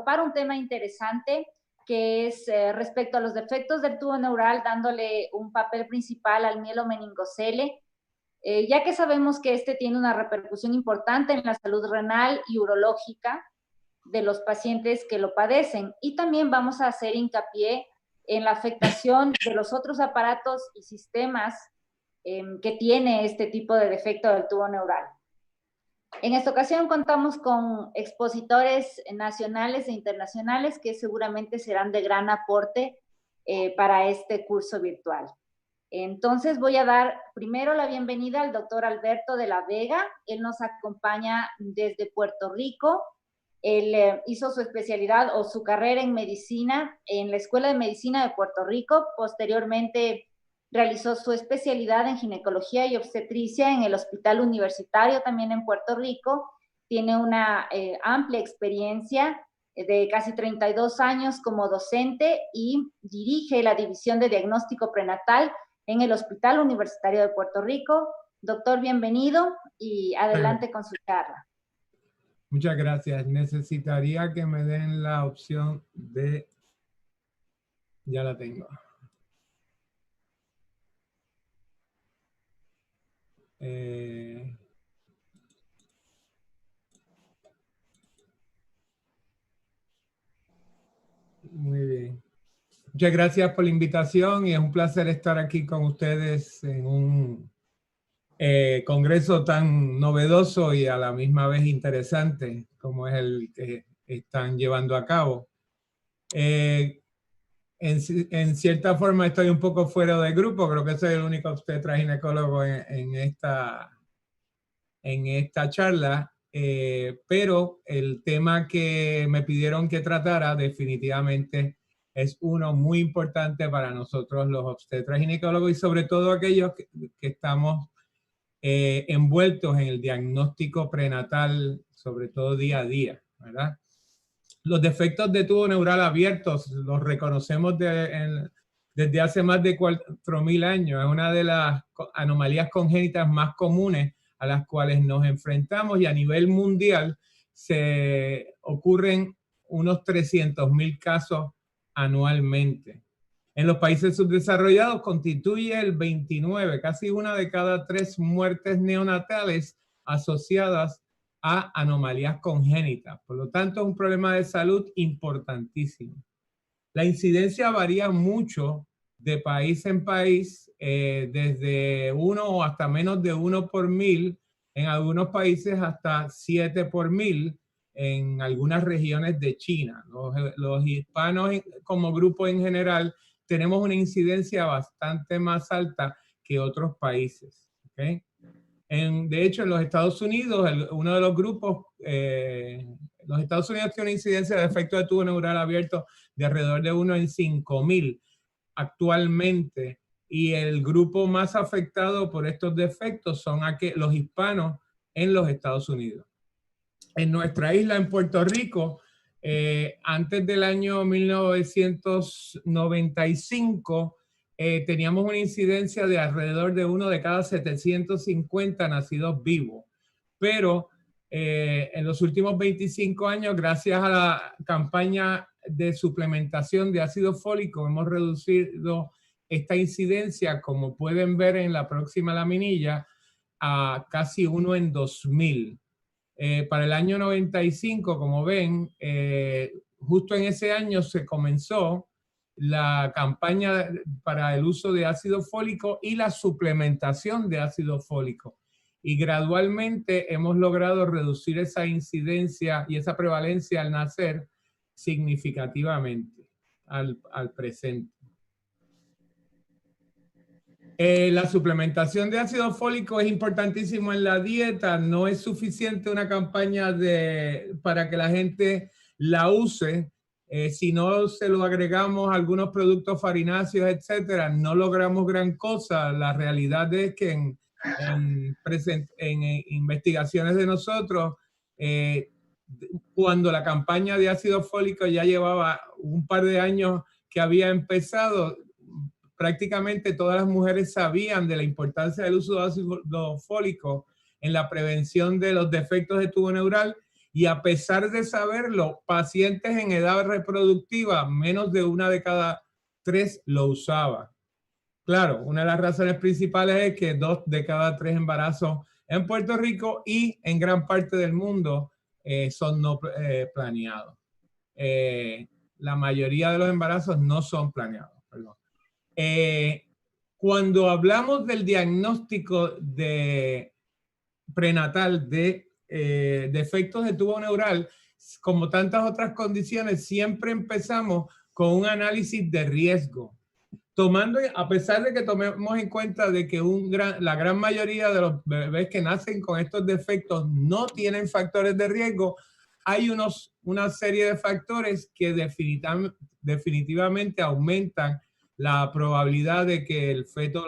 topar un tema interesante que es respecto a los defectos del tubo neural, dándole un papel principal al mielomeningocele, ya que sabemos que este tiene una repercusión importante en la salud renal y urológica de los pacientes que lo padecen. Y también vamos a hacer hincapié en la afectación de los otros aparatos y sistemas que tiene este tipo de defecto del tubo neural. En esta ocasión contamos con expositores nacionales e internacionales que seguramente serán de gran aporte para este curso virtual. Entonces voy a dar primero la bienvenida al doctor Alberto de la Vega. Él nos acompaña desde Puerto Rico. Él hizo su especialidad o su carrera en medicina en la Escuela de Medicina de Puerto Rico. Posteriormente realizó su especialidad en ginecología y obstetricia en el Hospital Universitario también en Puerto Rico. Tiene una amplia experiencia de casi 32 años como docente y dirige la División de Diagnóstico Prenatal en el Hospital Universitario de Puerto Rico. Doctor, bienvenido y adelante con su charla. Muchas gracias. Necesitaría que me den la opción de... Ya la tengo. Muy bien. Muchas gracias por la invitación y es un placer estar aquí con ustedes en un congreso tan novedoso y a la misma vez interesante como es el que están llevando a cabo. En cierta forma estoy un poco fuera del grupo, creo que soy el único obstetra ginecólogo en esta charla, pero el tema que me pidieron que tratara definitivamente es uno muy importante para nosotros los obstetras ginecólogos y sobre todo aquellos que estamos envueltos en el diagnóstico prenatal, sobre todo día a día, ¿verdad? Los defectos de tubo neural abiertos los reconocemos desde hace más de 4.000 años. Es una de las anomalías congénitas más comunes a las cuales nos enfrentamos y a nivel mundial se ocurren unos 300.000 casos anualmente. En los países subdesarrollados constituye el 29, casi una de cada 3 muertes neonatales asociadas a anomalías congénitas. Por lo tanto, es un problema de salud importantísimo. La incidencia varía mucho de país en país, desde 1 o hasta menos de 1 por 1000, en algunos países hasta 7 por 1000, en algunas regiones de China. Los hispanos como grupo en general tenemos una incidencia bastante más alta que otros países. ¿Okay? De hecho, en los Estados Unidos, uno de los grupos, los Estados Unidos tiene una incidencia de defecto de tubo neural abierto de alrededor de 1 en 5.000 actualmente, y el grupo más afectado por estos defectos son los hispanos en los Estados Unidos. En nuestra isla, en Puerto Rico, antes del año 1995, teníamos una incidencia de alrededor de 1 de cada 750 nacidos vivos. Pero en los últimos 25 años, gracias a la campaña de suplementación de ácido fólico, hemos reducido esta incidencia, como pueden ver en la próxima laminilla, a casi 1 en 2.000. Para el año 95, como ven, justo en ese año se comenzó la campaña para el uso de ácido fólico y la suplementación de ácido fólico. Y gradualmente hemos logrado reducir esa incidencia y esa prevalencia al nacer significativamente al presente. La suplementación de ácido fólico es importantísimo en la dieta. No es suficiente una campaña para que la gente la use. Si no se lo agregamos a algunos productos farináceos, etcétera, no logramos gran cosa. La realidad es que en investigaciones de nosotros, cuando la campaña de ácido fólico ya llevaba un par de años que había empezado, prácticamente todas las mujeres sabían de la importancia del uso de ácido fólico en la prevención de los defectos de tubo neural Y a pesar de saberlo, pacientes en edad reproductiva, menos de 1 de cada 3 lo usaba. Claro, una de las razones principales es que 2 de cada 3 embarazos en Puerto Rico y en gran parte del mundo son no planeados. La mayoría de los embarazos no son planeados. Perdón. Cuando hablamos del diagnóstico prenatal de defectos de tubo neural, como tantas otras condiciones, siempre empezamos con un análisis de riesgo. A pesar de que tomemos en cuenta de que la gran mayoría de los bebés que nacen con estos defectos no tienen factores de riesgo, hay una serie de factores que definitivamente aumentan la probabilidad de que el feto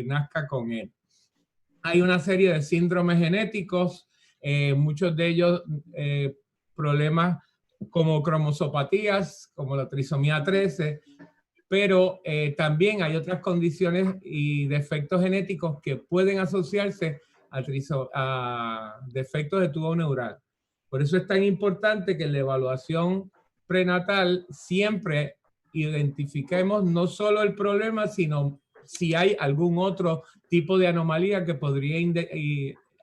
nazca con él. Hay una serie de síndromes genéticos, muchos de ellos problemas como cromosopatías, como la trisomía 13, pero también hay otras condiciones y defectos genéticos que pueden asociarse a defectos de tubo neural. Por eso es tan importante que en la evaluación prenatal siempre identifiquemos no solo el problema, sino si hay algún otro tipo de anomalía que podría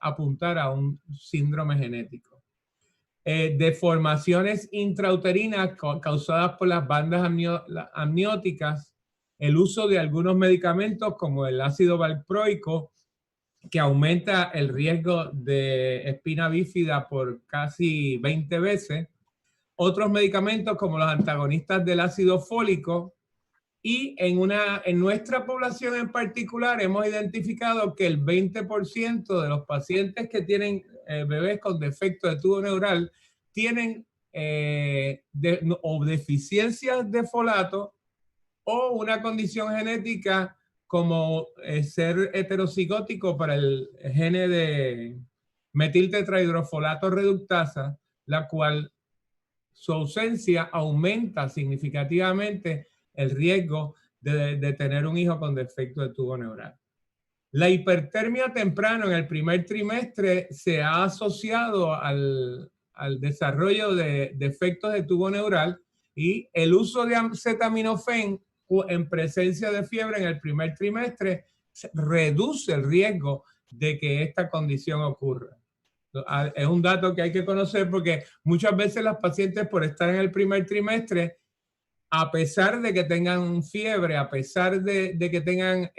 apuntar a un síndrome genético. Deformaciones intrauterinas causadas por las bandas amnióticas, el uso de algunos medicamentos como el ácido valproico, que aumenta el riesgo de espina bífida por casi 20 veces, otros medicamentos como los antagonistas del ácido fólico, y en nuestra población en particular hemos identificado que el 20% de los pacientes que tienen bebés con defecto de tubo neural tienen o deficiencias de folato o una condición genética como ser heterocigótico para el gene de metiltetrahidrofolato reductasa, la cual su ausencia aumenta significativamente el riesgo de tener un hijo con defecto de tubo neural. La hipertermia temprano en el primer trimestre se ha asociado al desarrollo de defectos de tubo neural, y el uso de acetaminofén en presencia de fiebre en el primer trimestre reduce el riesgo de que esta condición ocurra. Es un dato que hay que conocer porque muchas veces las pacientes, por estar en el primer trimestre, a pesar de que tengan fiebre, a pesar de que tengan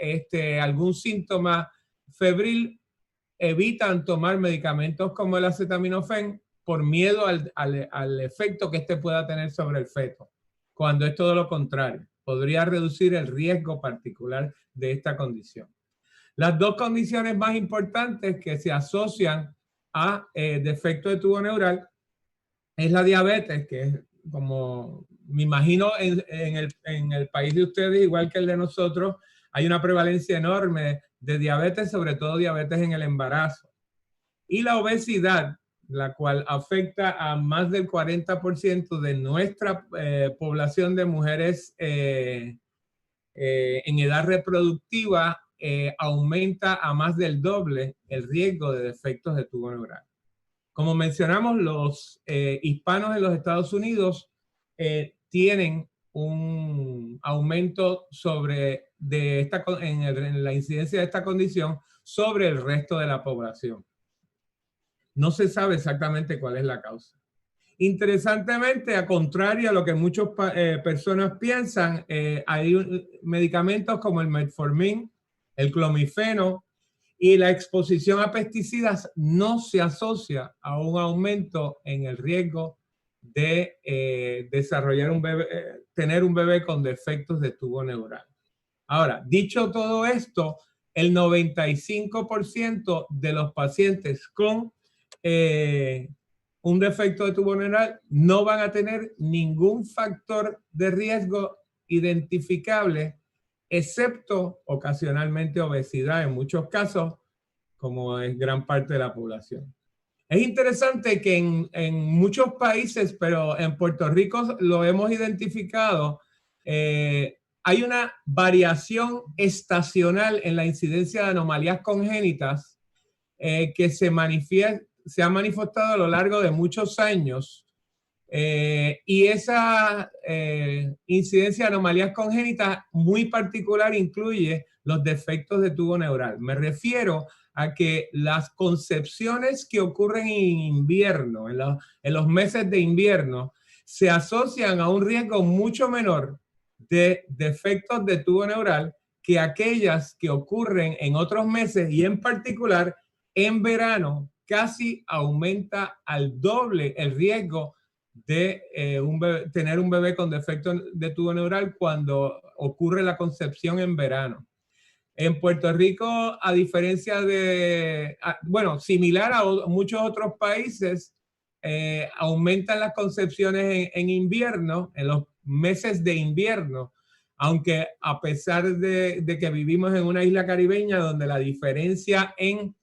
algún síntoma febril, evitan tomar medicamentos como el acetaminofén por miedo al efecto que pueda tener sobre el feto, cuando es todo lo contrario. Podría reducir el riesgo particular de esta condición. Las dos condiciones más importantes que se asocian a defecto de tubo neural es la diabetes, que es, como me imagino en el país de ustedes, igual que el de nosotros, hay una prevalencia enorme de diabetes, sobre todo diabetes en el embarazo. Y la obesidad, la cual afecta a más del 40% de nuestra población de mujeres en edad reproductiva, aumenta a más del doble el riesgo de defectos de tubo neural. Como mencionamos, los hispanos en los Estados Unidos tienen un aumento en la incidencia de esta condición sobre el resto de la población. No se sabe exactamente cuál es la causa. Interesantemente, a contrario a lo que muchas personas piensan, hay medicamentos como el metformin, el clomifeno, y la exposición a pesticidas no se asocia a un aumento en el riesgo de tener un bebé con defectos de tubo neural. Ahora, dicho todo esto, el 95% de los pacientes con un defecto de tubo neural no van a tener ningún factor de riesgo identificable, excepto ocasionalmente obesidad en muchos casos, como es gran parte de la población. Es interesante que en muchos países, pero en Puerto Rico lo hemos identificado, hay una variación estacional en la incidencia de anomalías congénitas que se manifiesta se ha manifestado a lo largo de muchos años y esa incidencia de anomalías congénitas muy particular incluye los defectos de tubo neural. Me refiero a que las concepciones que ocurren en invierno, en los meses de invierno, se asocian a un riesgo mucho menor de defectos de tubo neural que aquellas que ocurren en otros meses y en particular en verano casi aumenta al doble el riesgo de tener un bebé con defecto de tubo neural cuando ocurre la concepción en verano. En Puerto Rico, a diferencia de, bueno, similar a muchos otros países, aumentan las concepciones en invierno, en los meses de invierno, aunque a pesar de que vivimos en una isla caribeña donde la diferencia en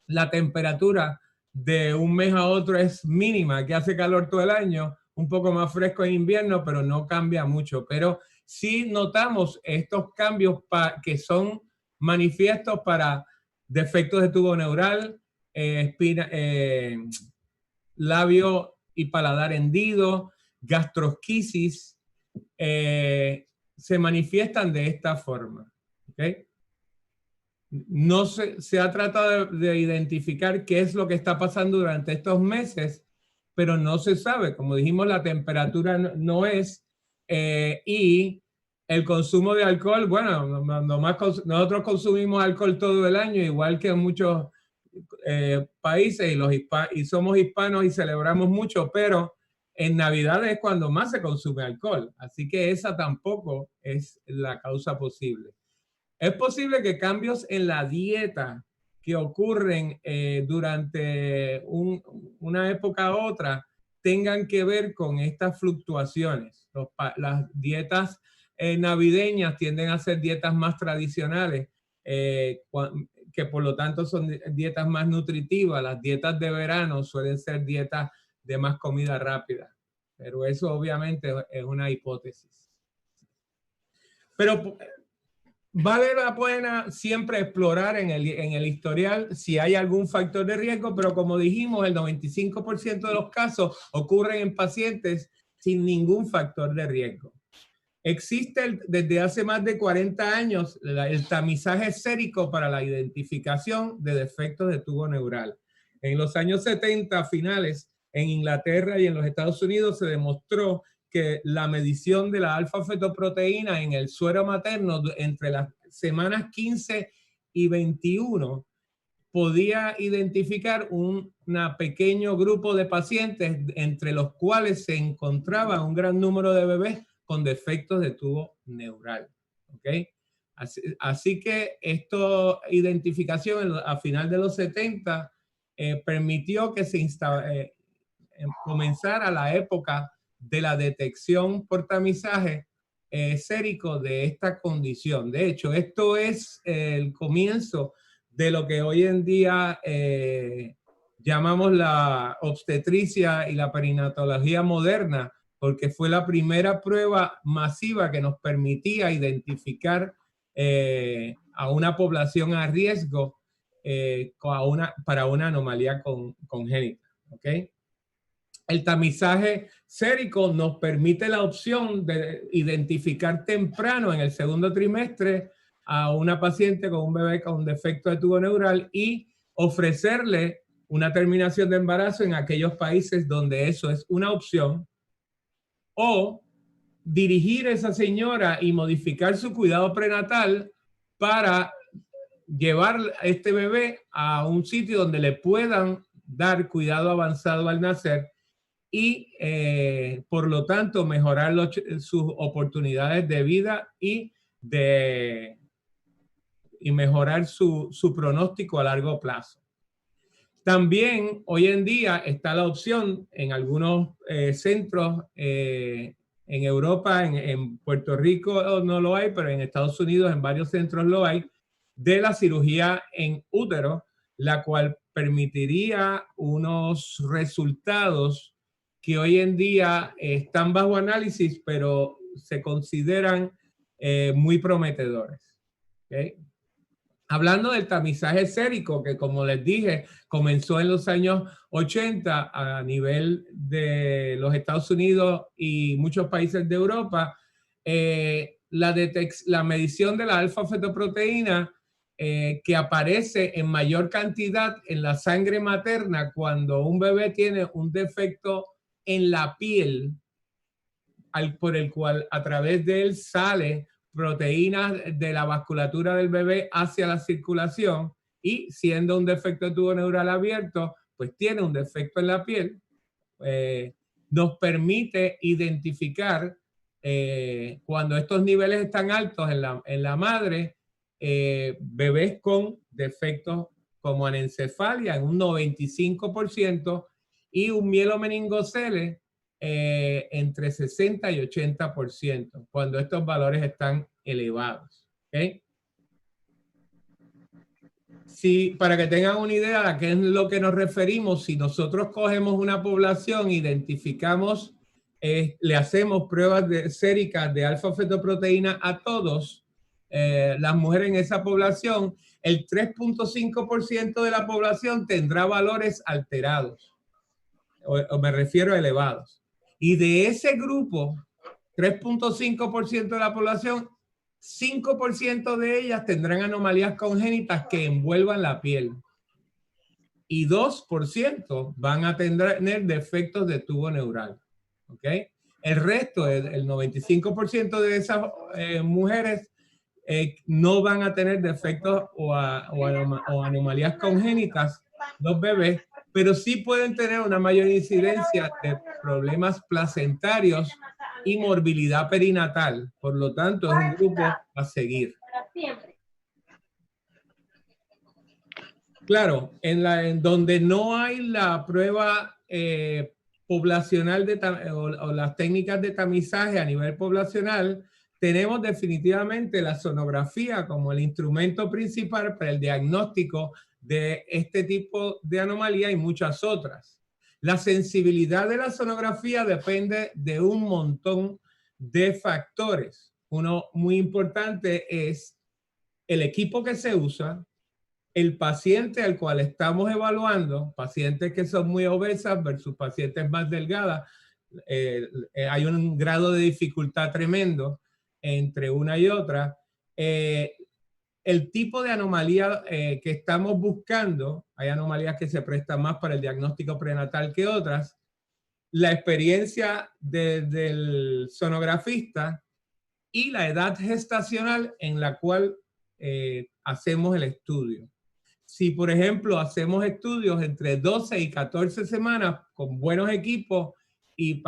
la temperatura de un mes a otro es mínima, que hace calor todo el año, un poco más fresco en invierno, pero no cambia mucho. Pero sí notamos estos cambios que son manifiestos para defectos de tubo neural, labio y paladar hendido, gastrosquisis, se manifiestan de esta forma. ¿Okay? No se ha tratado de identificar qué es lo que está pasando durante estos meses, pero no se sabe. Como dijimos, la temperatura no es, y el consumo de alcohol, bueno, nosotros consumimos alcohol todo el año, igual que en muchos países, y somos hispanos y celebramos mucho, pero en Navidad es cuando más se consume alcohol. Así que esa tampoco es la causa posible. Es posible que cambios en la dieta que ocurren durante una época u otra tengan que ver con estas fluctuaciones. Las dietas navideñas tienden a ser dietas más tradicionales, que por lo tanto son dietas más nutritivas. Las dietas de verano suelen ser dietas de más comida rápida. Pero eso obviamente es una hipótesis. Pero vale la pena siempre explorar en el historial si hay algún factor de riesgo, pero como dijimos, el 95% de los casos ocurren en pacientes sin ningún factor de riesgo. Existe desde hace más de 40 años el tamizaje sérico para la identificación de defectos de tubo neural. En los años 70 finales, en Inglaterra y en los Estados Unidos se demostró que la medición de la alfa-fetoproteína en el suero materno entre las semanas 15 y 21 podía identificar un pequeño grupo de pacientes entre los cuales se encontraba un gran número de bebés con defectos de tubo neural. ¿Okay? Así que esta identificación a final de los 70 permitió que se comenzara la época de la detección por tamizaje sérico de esta condición. De hecho, esto es el comienzo de lo que hoy en día llamamos la obstetricia y la perinatología moderna, porque fue la primera prueba masiva que nos permitía identificar a una población a riesgo para una anomalía congénita. ¿Okay? El tamizaje sérico nos permite la opción de identificar temprano en el segundo trimestre a una paciente con un bebé con defecto de tubo neural y ofrecerle una terminación de embarazo en aquellos países donde eso es una opción, o dirigir a esa señora y modificar su cuidado prenatal para llevar a este bebé a un sitio donde le puedan dar cuidado avanzado al nacer y por lo tanto mejorar sus oportunidades de vida y mejorar su pronóstico a largo plazo. También hoy en día está la opción en algunos centros en Europa, en Puerto Rico no lo hay, pero en Estados Unidos en varios centros lo hay, de la cirugía en útero, la cual permitiría unos resultados que hoy en día están bajo análisis, pero se consideran muy prometedores. ¿Okay? Hablando del tamizaje sérico, que como les dije, comenzó en los años 80 a nivel de los Estados Unidos y muchos países de Europa, la medición de la alfa-fetoproteína que aparece en mayor cantidad en la sangre materna cuando un bebé tiene un defecto en la piel, por el cual a través de él sale proteínas de la vasculatura del bebé hacia la circulación, y siendo un defecto de tubo neural abierto, pues tiene un defecto en la piel, nos permite identificar cuando estos niveles están altos en la madre, bebés con defectos como anencefalia en un 95% y un mielomeningocele entre 60 y 80% cuando estos valores están elevados. ¿Okay? Sí, para que tengan una idea de a qué es lo que nos referimos, si nosotros cogemos una población, identificamos, le hacemos pruebas séricas de alfa-fetoproteína a todos, las mujeres en esa población, el 3.5% de la población tendrá valores alterados, o me refiero a elevados. Y de ese grupo, 3.5% de la población, 5% de ellas tendrán anomalías congénitas que envuelvan la piel. Y 2% van a tener defectos de tubo neural. ¿Ok? El resto, el 95% de esas mujeres no van a tener defectos o anomalías congénitas, los bebés, pero sí pueden tener una mayor incidencia de problemas placentarios y morbilidad perinatal. Por lo tanto, es un grupo a seguir. Claro, en donde no hay la prueba poblacional o las técnicas de tamizaje a nivel poblacional, tenemos definitivamente la sonografía como el instrumento principal para el diagnóstico de este tipo de anomalía y muchas otras. La sensibilidad de la sonografía depende de un montón de factores. Uno muy importante es el equipo que se usa, el paciente al cual estamos evaluando, pacientes que son muy obesas versus pacientes más delgadas, hay un grado de dificultad tremendo entre una y otra. El tipo de anomalía que estamos buscando, hay anomalías que se prestan más para el diagnóstico prenatal que otras. La experiencia del sonografista y la edad gestacional en la cual hacemos el estudio. Si, por ejemplo, hacemos estudios entre 12 y 14 semanas con buenos equipos y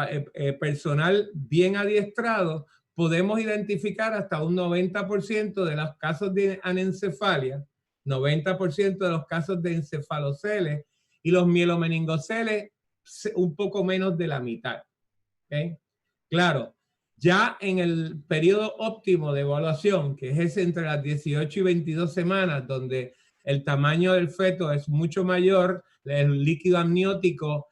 personal bien adiestrado, podemos identificar hasta un 90% de los casos de anencefalia, 90% de los casos de encefaloceles y los mielomeningoceles un poco menos de la mitad. ¿Okay? Claro, ya en el periodo óptimo de evaluación, que es ese entre las 18 y 22 semanas, donde el tamaño del feto es mucho mayor, el líquido amniótico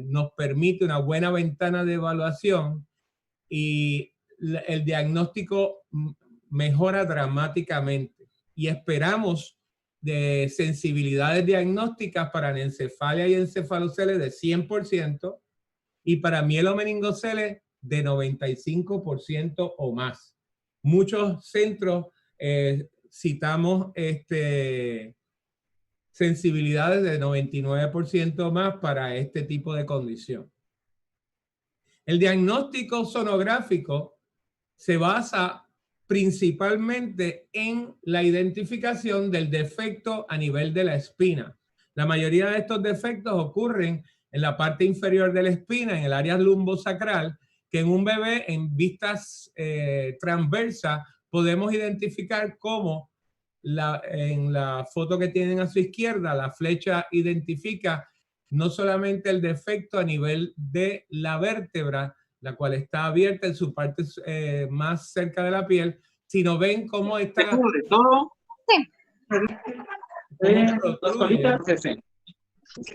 nos permite una buena ventana de evaluación y el diagnóstico mejora dramáticamente. Y esperamos de sensibilidades diagnósticas para anencefalia y encefaloceles de 100% y para mielomeningoceles de 95% o más. Muchos centros citamos sensibilidades de 99% más para este tipo de condición. El diagnóstico sonográfico se basa principalmente en la identificación del defecto a nivel de la espina. La mayoría de estos defectos ocurren en la parte inferior de la espina, en el área lumbosacral, que en un bebé en vistas transversas podemos identificar como en la foto que tienen a su izquierda, la flecha identifica no solamente el defecto a nivel de la vértebra, la cual está abierta en su parte más cerca de la piel, sino ven cómo está... ¿Cubre todo?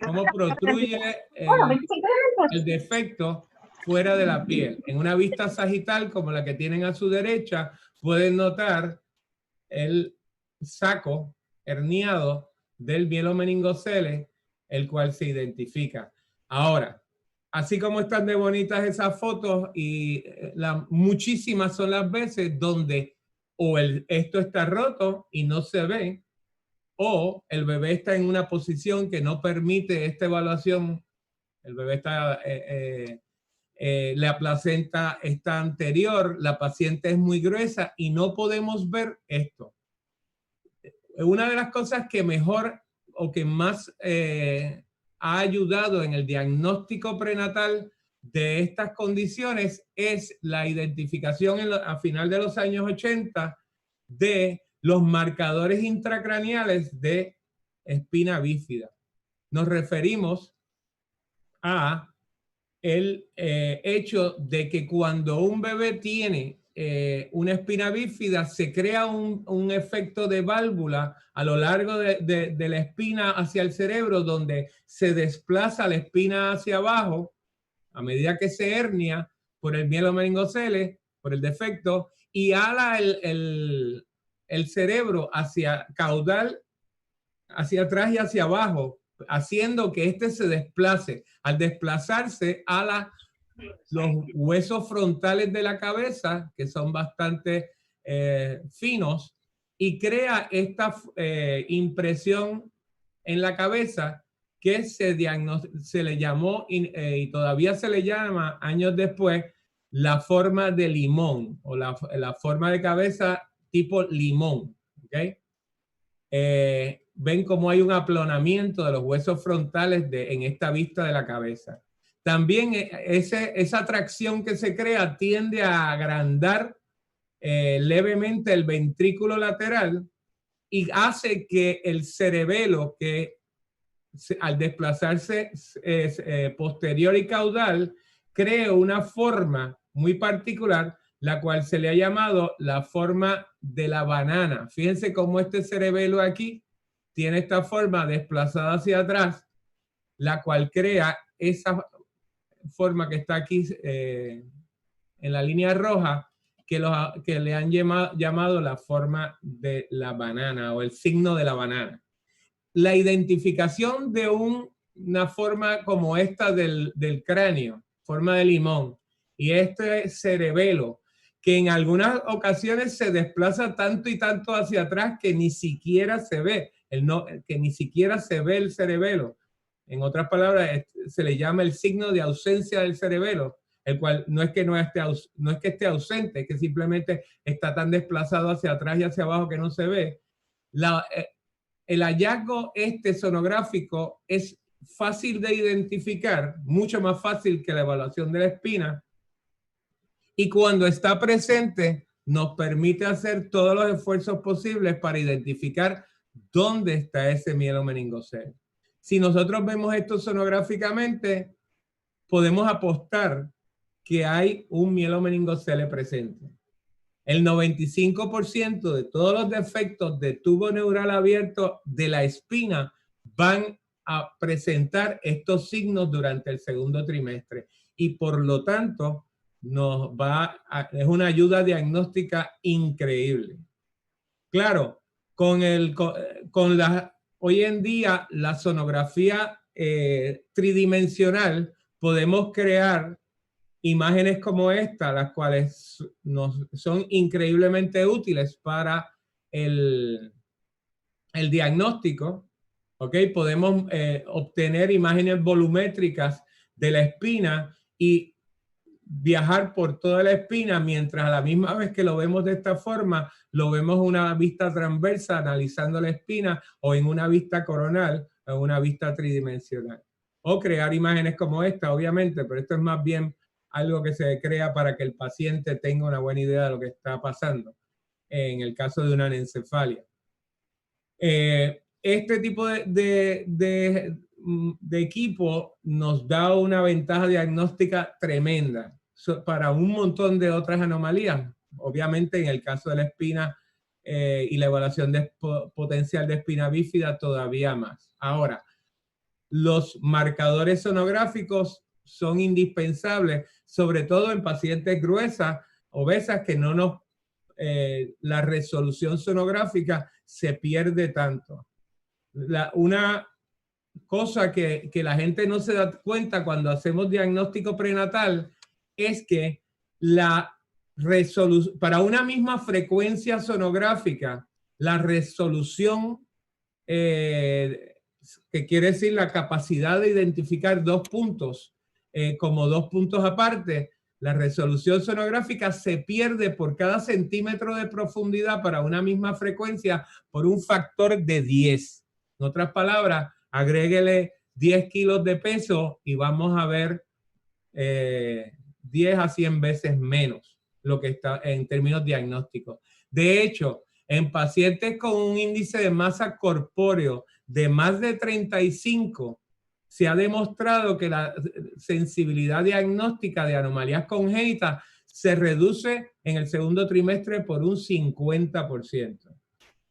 Cómo protruye el defecto fuera de la piel. En una vista sagital como la que tienen a su derecha, pueden notar saco herniado del mielomeningocele, el cual se identifica. Ahora, así como están de bonitas esas fotos y muchísimas son las veces donde o esto está roto y no se ve, o el bebé está en una posición que no permite esta evaluación. El bebé está, la placenta está anterior, la paciente es muy gruesa y no podemos ver esto. Una de las cosas que mejor o que más ha ayudado en el diagnóstico prenatal de estas condiciones es la identificación a final de los años 80 de los marcadores intracraneales de espina bífida. Nos referimos a el hecho de que cuando un bebé tiene una espina bífida, se crea un efecto de válvula a lo largo de la espina hacia el cerebro, donde se desplaza la espina hacia abajo a medida que se hernia por el mielomeningocele, por el defecto, y ala el cerebro hacia caudal, hacia atrás y hacia abajo, haciendo que este se desplace. Al desplazarse, ala los huesos frontales de la cabeza, que son bastante finos, y crea esta impresión en la cabeza que se le llamó, y todavía se le llama años después, la forma de limón, o la forma de cabeza tipo limón. ¿Okay? Ven cómo hay un aplonamiento de los huesos frontales en esta vista de la cabeza. También esa tracción que se crea tiende a agrandar levemente el ventrículo lateral y hace que el cerebelo, que al desplazarse posterior y caudal, cree una forma muy particular, la cual se le ha llamado la forma de la banana. Fíjense cómo este cerebelo aquí tiene esta forma desplazada hacia atrás, la cual crea esa forma que está aquí en la línea roja, que le han llamado la forma de la banana o el signo de la banana. La identificación de una forma como esta del cráneo, forma de limón, y este cerebelo, que en algunas ocasiones se desplaza tanto y tanto hacia atrás que ni siquiera se ve, que ni siquiera se ve el cerebelo. En otras palabras, se le llama el signo de ausencia del cerebelo, el cual no es que esté ausente, es que simplemente está tan desplazado hacia atrás y hacia abajo que no se ve. El hallazgo sonográfico es fácil de identificar, mucho más fácil que la evaluación de la espina, y cuando está presente nos permite hacer todos los esfuerzos posibles para identificar dónde está ese mielomeningocele. Si nosotros vemos esto sonográficamente, podemos apostar que hay un mielomeningocele presente. El 95% de todos los defectos de tubo neural abierto de la espina van a presentar estos signos durante el segundo trimestre y por lo tanto es una ayuda diagnóstica increíble. Claro, hoy en día la sonografía tridimensional podemos crear imágenes como esta, las cuales son increíblemente útiles para el diagnóstico. ¿Okay? Podemos obtener imágenes volumétricas de la espina y viajar por toda la espina, mientras a la misma vez que lo vemos de esta forma, lo vemos en una vista transversa analizando la espina, o en una vista coronal, o en una vista tridimensional. O crear imágenes como esta, obviamente, pero esto es más bien algo que se crea para que el paciente tenga una buena idea de lo que está pasando en el caso de una anencefalia. Este tipo de equipo nos da una ventaja diagnóstica tremenda para un montón de otras anomalías. Obviamente en el caso de la espina y la evaluación potencial de espina bífida todavía más. Ahora, los marcadores sonográficos son indispensables, sobre todo en pacientes gruesas, obesas, que no nos la resolución sonográfica se pierde tanto. Una cosa que la gente no se da cuenta cuando hacemos diagnóstico prenatal es que para una misma frecuencia sonográfica, la resolución, que quiere decir la capacidad de identificar dos puntos como dos puntos aparte, la resolución sonográfica se pierde por cada centímetro de profundidad para una misma frecuencia por un factor de 10. En otras palabras, agréguele 10 kilos de peso y vamos a ver 10 a 100 veces menos lo que está en términos diagnósticos. De hecho, en pacientes con un índice de masa corpóreo de más de 35, se ha demostrado que la sensibilidad diagnóstica de anomalías congénitas se reduce en el segundo trimestre por un 50%.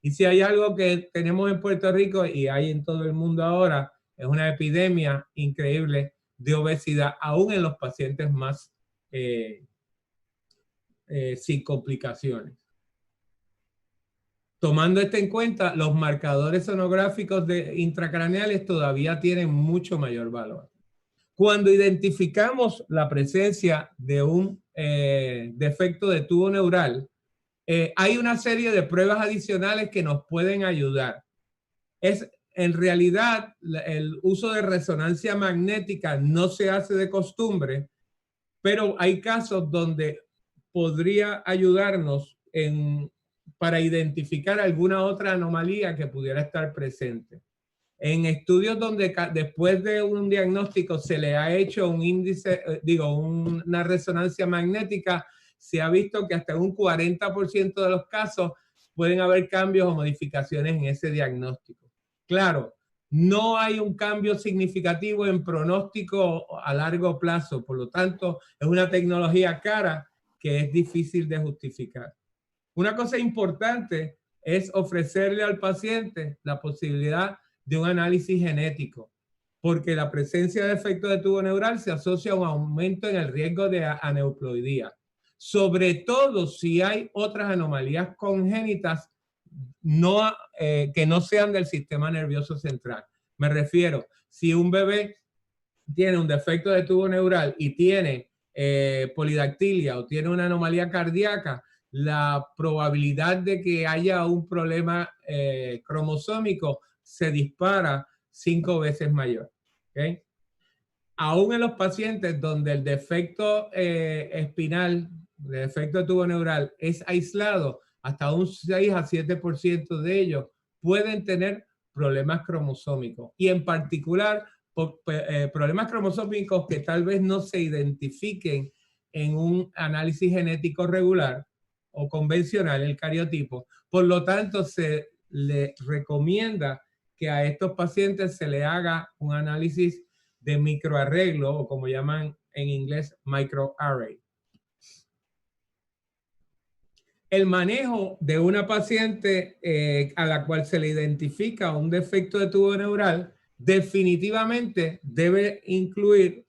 Y si hay algo que tenemos en Puerto Rico y hay en todo el mundo ahora, es una epidemia increíble de obesidad, aún en los pacientes más sin complicaciones. Tomando esto en cuenta, los marcadores sonográficos intracraneales todavía tienen mucho mayor valor. Cuando identificamos la presencia de un defecto de tubo neural, hay una serie de pruebas adicionales que nos pueden ayudar. En realidad, el uso de resonancia magnética no se hace de costumbre, pero hay casos donde podría ayudarnos para identificar alguna otra anomalía que pudiera estar presente. En estudios donde después de un diagnóstico se le ha hecho un índice, una resonancia magnética, se ha visto que hasta un 40% de los casos pueden haber cambios o modificaciones en ese diagnóstico. Claro, no hay un cambio significativo en pronóstico a largo plazo, por lo tanto, es una tecnología cara que es difícil de justificar. Una cosa importante es ofrecerle al paciente la posibilidad de un análisis genético, porque la presencia de defecto de tubo neural se asocia a un aumento en el riesgo de aneuploidía, sobre todo si hay otras anomalías congénitas que no sean del sistema nervioso central. Me refiero, si un bebé tiene un defecto de tubo neural y tiene polidactilia o tiene una anomalía cardíaca, la probabilidad de que haya un problema cromosómico se dispara 5 veces mayor. ¿Okay? Aún en los pacientes donde el defecto espinal, el defecto de tubo neural es aislado, hasta un 6 a 7% de ellos pueden tener problemas cromosómicos. Y en particular, problemas cromosómicos que tal vez no se identifiquen en un análisis genético regular o convencional, el cariotipo. Por lo tanto, se le recomienda que a estos pacientes se le haga un análisis de microarreglo, o como llaman en inglés, microarray. El manejo de una paciente a la cual se le identifica un defecto de tubo neural definitivamente debe incluir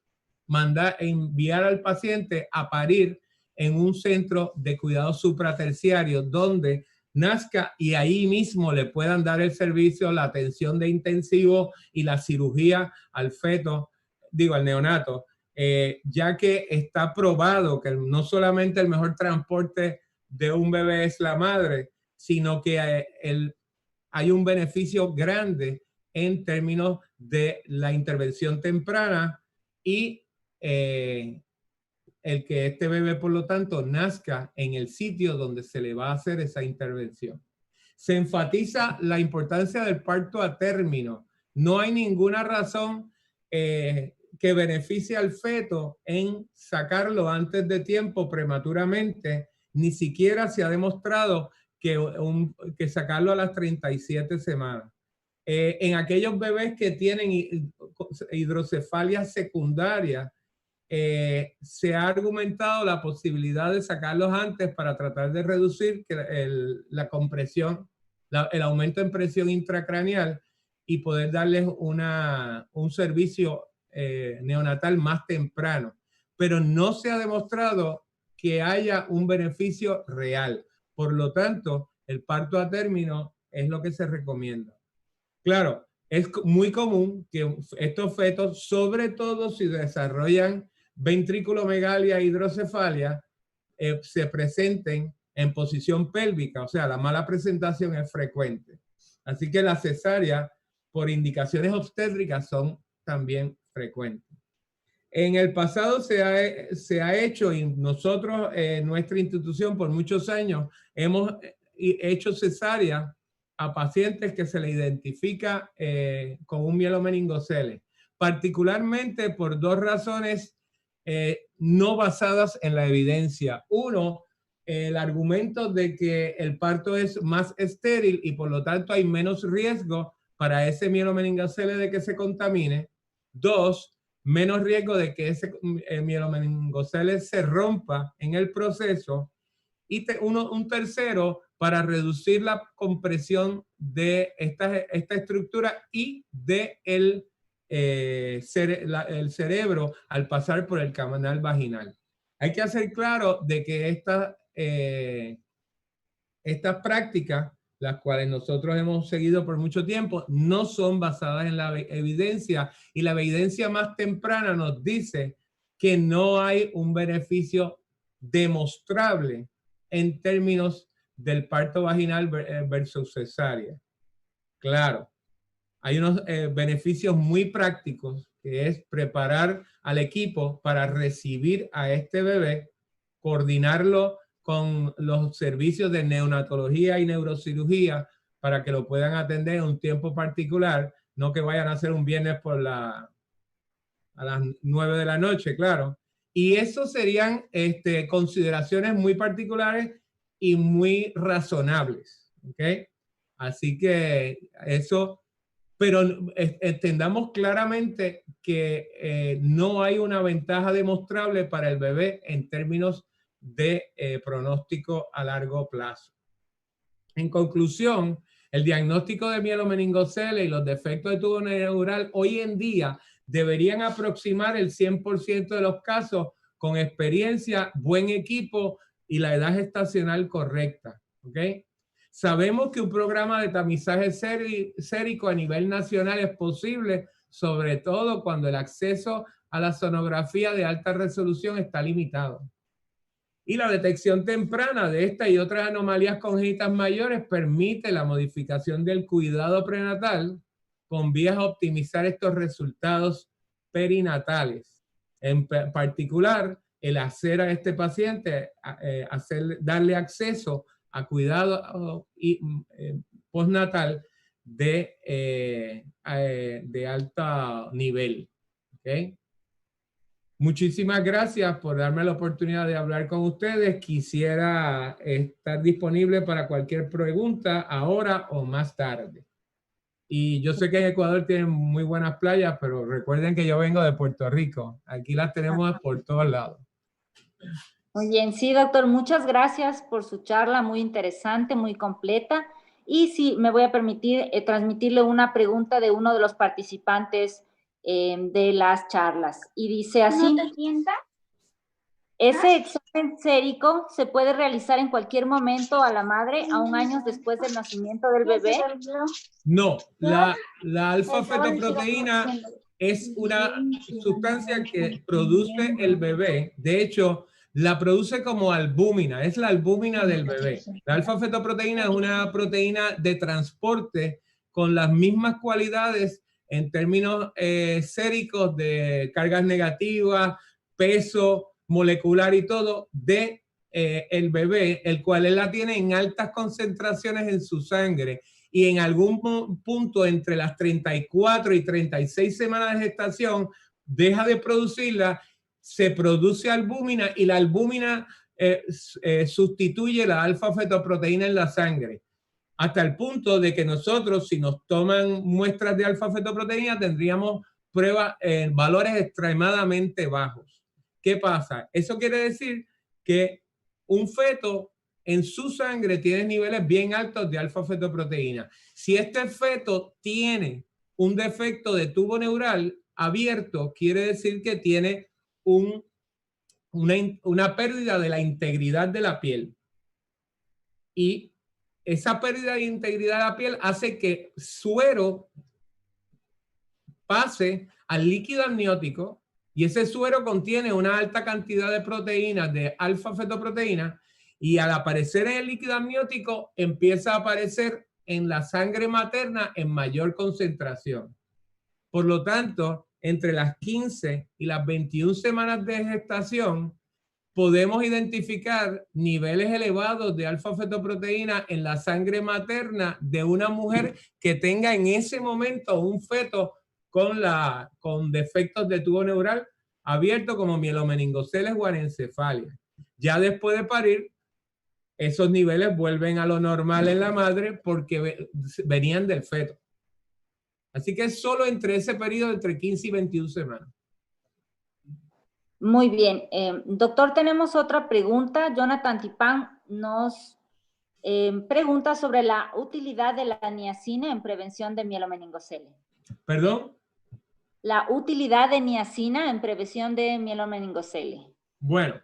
enviar al paciente a parir en un centro de cuidados supraterciarios donde nazca y ahí mismo le puedan dar el servicio, la atención de intensivo y la cirugía al feto, al neonato, ya que está probado que no solamente el mejor transporte de un bebé es la madre, sino que hay un beneficio grande en términos de la intervención temprana y el que este bebé, por lo tanto, nazca en el sitio donde se le va a hacer esa intervención. Se enfatiza la importancia del parto a término. No hay ninguna razón que beneficie al feto en sacarlo antes de tiempo prematuramente. Ni siquiera se ha demostrado que sacarlo a las 37 semanas. En aquellos bebés que tienen hidrocefalia secundaria, se ha argumentado la posibilidad de sacarlos antes para tratar de reducir la compresión, el aumento en presión intracraneal y poder darles un servicio neonatal más temprano. Pero no se ha demostrado que haya un beneficio real. Por lo tanto, el parto a término es lo que se recomienda. Claro, es muy común que estos fetos, sobre todo si desarrollan ventriculomegalia e hidrocefalia, se presenten en posición pélvica, o sea, la mala presentación es frecuente. Así que las cesáreas por indicaciones obstétricas son también frecuentes. En el pasado se ha hecho, y nosotros, nuestra institución, por muchos años, hemos hecho cesárea a pacientes que se le identifica con un mielomeningocele, particularmente por dos razones no basadas en la evidencia. Uno, el argumento de que el parto es más estéril y por lo tanto hay menos riesgo para ese mielomeningocele de que se contamine. Dos, menos riesgo de que ese mielomeningocele se rompa en el proceso. Y un tercero, para reducir la compresión de esta estructura y de el cerebro al pasar por el canal vaginal. Hay que hacer claro de que estas prácticas, las cuales nosotros hemos seguido por mucho tiempo, no son basadas en la evidencia, y la evidencia más temprana nos dice que no hay un beneficio demostrable en términos del parto vaginal versus cesárea. Claro, hay unos beneficios muy prácticos, que es preparar al equipo para recibir a este bebé, coordinarlo con los servicios de neonatología y neurocirugía para que lo puedan atender en un tiempo particular, no que vayan a hacer un viernes a las 9 de la noche, claro. Y eso serían consideraciones muy particulares y muy razonables, ¿ok? Así que eso, pero entendamos claramente que no hay una ventaja demostrable para el bebé en términos de pronóstico a largo plazo. En conclusión, el diagnóstico de mielomeningocele y los defectos de tubo neural hoy en día deberían aproximar el 100% de los casos con experiencia, buen equipo y la edad gestacional correcta. ¿Okay? Sabemos que un programa de tamizaje sérico a nivel nacional es posible, sobre todo cuando el acceso a la sonografía de alta resolución está limitado. Y la detección temprana de esta y otras anomalías congénitas mayores permite la modificación del cuidado prenatal con vías a optimizar estos resultados perinatales. En particular, el hacer a este paciente, darle acceso a cuidado postnatal de alto nivel. ¿Okay? Muchísimas gracias por darme la oportunidad de hablar con ustedes. Quisiera estar disponible para cualquier pregunta ahora o más tarde. Y yo sé que en Ecuador tienen muy buenas playas, pero recuerden que yo vengo de Puerto Rico. Aquí las tenemos por todos lados. Muy bien, sí, doctor, muchas gracias por su charla, muy interesante, muy completa. Y sí, me voy a permitir transmitirle una pregunta de uno de los participantes de las charlas. Y dice así: ¿No te sientas? ¿Ese examen sérico se puede realizar en cualquier momento a la madre, aún años después del nacimiento del bebé? No, la alfa-fetoproteína es una sustancia que produce el bebé. De hecho, la produce como albúmina, es la albúmina del bebé. La alfa-fetoproteína es una proteína de transporte con las mismas cualidades en términos séricos de cargas negativas, peso molecular y todo de el bebé, el cual él la tiene en altas concentraciones en su sangre. Y en algún punto entre las 34 y 36 semanas de gestación deja de producirla, se produce albúmina y la albúmina sustituye la alfa-fetoproteína en la sangre. Hasta el punto de que nosotros, si nos toman muestras de alfa-fetoproteína, tendríamos pruebas en valores extremadamente bajos. ¿Qué pasa? Eso quiere decir que un feto en su sangre tiene niveles bien altos de alfa-fetoproteína. Si este feto tiene un defecto de tubo neural abierto, quiere decir que tiene una pérdida de la integridad de la piel. y esa pérdida de integridad de la piel hace que suero pase al líquido amniótico y ese suero contiene una alta cantidad de proteínas, de alfa-fetoproteínas, y al aparecer en el líquido amniótico empieza a aparecer en la sangre materna en mayor concentración. Por lo tanto, entre las 15 y las 21 semanas de gestación, podemos identificar niveles elevados de alfa-fetoproteína en la sangre materna de una mujer que tenga en ese momento un feto con defectos de tubo neural abierto como mielomeningoceles o anencefalia. Ya después de parir, esos niveles vuelven a lo normal en la madre porque venían del feto. Así que es solo entre ese periodo, entre 15 y 21 semanas. Muy bien. Doctor, tenemos otra pregunta. Jonathan Tipán nos pregunta sobre la utilidad de la niacina en prevención de mielomeningocele. ¿Perdón? La utilidad de niacina en prevención de mielomeningocele. Bueno,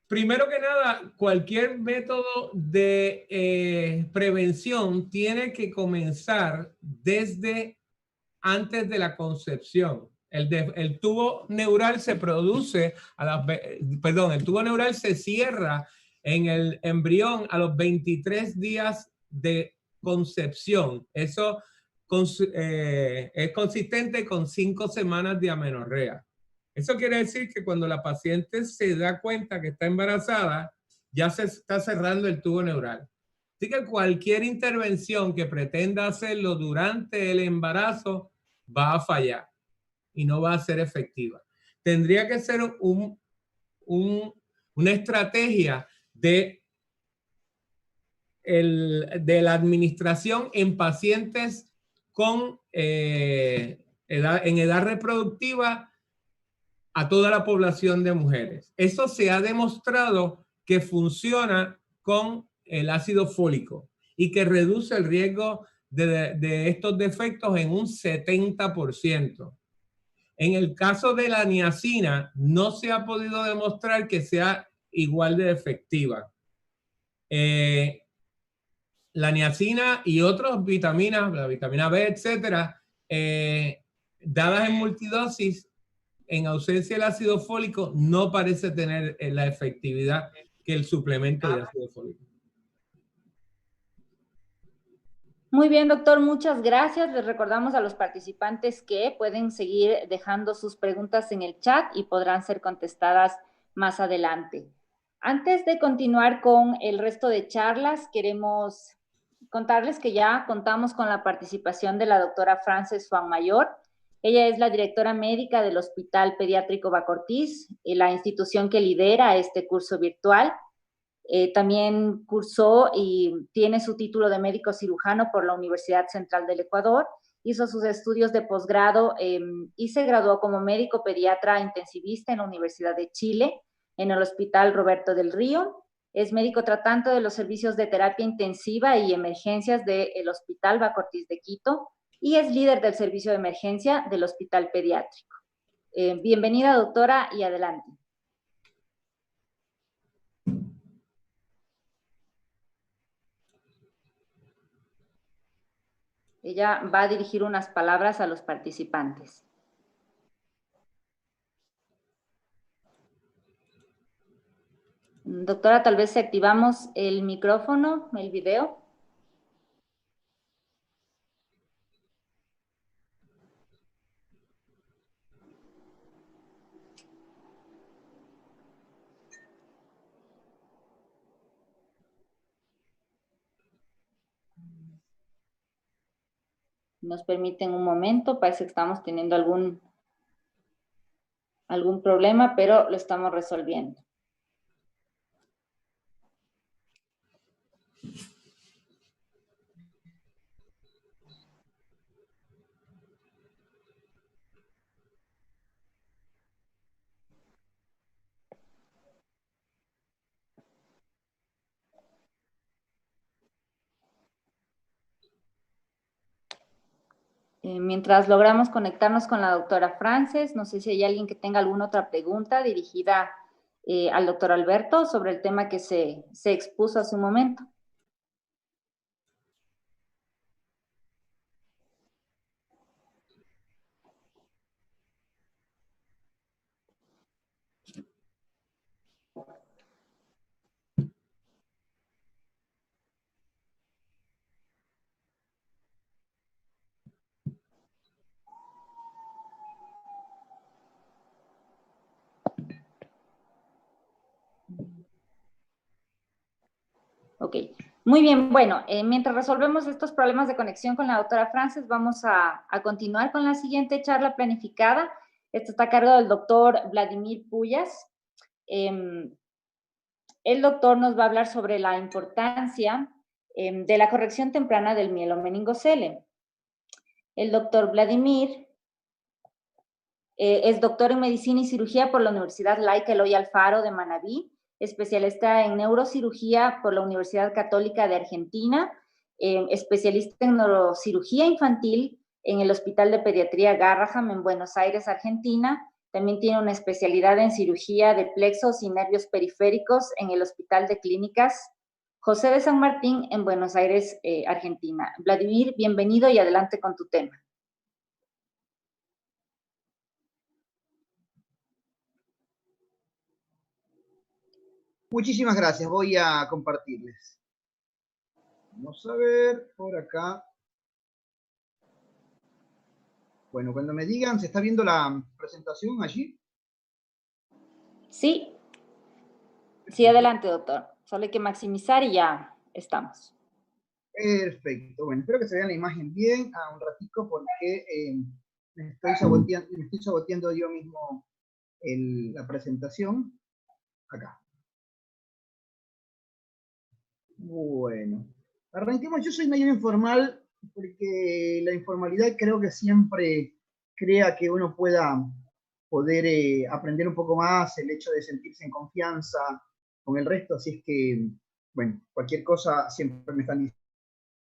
primero que nada, cualquier método de prevención tiene que comenzar desde antes de la concepción. El tubo neural se produce, el tubo neural se cierra en el embrión a los 23 días de concepción. Eso es consistente con 5 semanas de amenorrea. Eso quiere decir que cuando la paciente se da cuenta que está embarazada, ya se está cerrando el tubo neural. Así que cualquier intervención que pretenda hacerlo durante el embarazo va a fallar y no va a ser efectiva. Tendría que ser una estrategia de la administración en pacientes con en edad reproductiva a toda la población de mujeres. Eso se ha demostrado que funciona con el ácido fólico y que reduce el riesgo de estos defectos en un 70%. En el caso de la niacina, no se ha podido demostrar que sea igual de efectiva. La niacina y otras vitaminas, la vitamina B, etcétera, dadas en multidosis, en ausencia del ácido fólico, no parece tener la efectividad que el suplemento de ácido fólico. Muy bien, doctor, muchas gracias. Les recordamos a los participantes que pueden seguir dejando sus preguntas en el chat y podrán ser contestadas más adelante. Antes de continuar con el resto de charlas, queremos contarles que ya contamos con la participación de la doctora Frances Fuenmayor. Ella es la directora médica del Hospital Pediátrico Baco Ortiz, la institución que lidera este curso virtual. También cursó y tiene su título de médico cirujano por la Universidad Central del Ecuador. Hizo sus estudios de posgrado y se graduó como médico pediatra intensivista en la Universidad de Chile, en el Hospital Roberto del Río. Es médico tratante de los servicios de terapia intensiva y emergencias del Hospital Baco Ortiz de Quito y es líder del servicio de emergencia del Hospital Pediátrico. Bienvenida, doctora, y adelante. Ella va a dirigir unas palabras a los participantes. Doctora, tal vez si activamos el micrófono, el video. Nos permiten un momento, parece que estamos teniendo algún problema, pero lo estamos resolviendo. Mientras logramos conectarnos con la doctora Frances, no sé si hay alguien que tenga alguna otra pregunta dirigida al doctor Alberto sobre el tema que se expuso hace un momento. Ok, muy bien. Bueno, mientras resolvemos estos problemas de conexión con la doctora Frances, vamos a continuar con la siguiente charla planificada. Esta está a cargo del doctor Vladimir Puyas. El doctor nos va a hablar sobre la importancia de la corrección temprana del mielomeningocele. El doctor Vladimir es doctor en medicina y cirugía por la Universidad Laica Eloy Alfaro de Manabí, especialista en neurocirugía por la Universidad Católica de Argentina, especialista en neurocirugía infantil en el Hospital de Pediatría Garrahan en Buenos Aires, Argentina. También tiene una especialidad en cirugía de plexos y nervios periféricos en el Hospital de Clínicas José de San Martín en Buenos Aires, Argentina. Vladimir, bienvenido y adelante con tu tema. Muchísimas gracias, voy a compartirles. Vamos a ver por acá. Bueno, cuando me digan, ¿se está viendo la presentación allí? Sí. Sí, adelante, doctor. Solo hay que maximizar y ya estamos. Perfecto. Bueno, espero que se vea la imagen bien. Un ratico porque me estoy saboteando yo mismo la presentación. Acá. Bueno, arranquemos. Yo soy medio informal porque la informalidad creo que siempre crea que uno pueda poder aprender un poco más, el hecho de sentirse en confianza con el resto, así es que, bueno, cualquier cosa siempre me están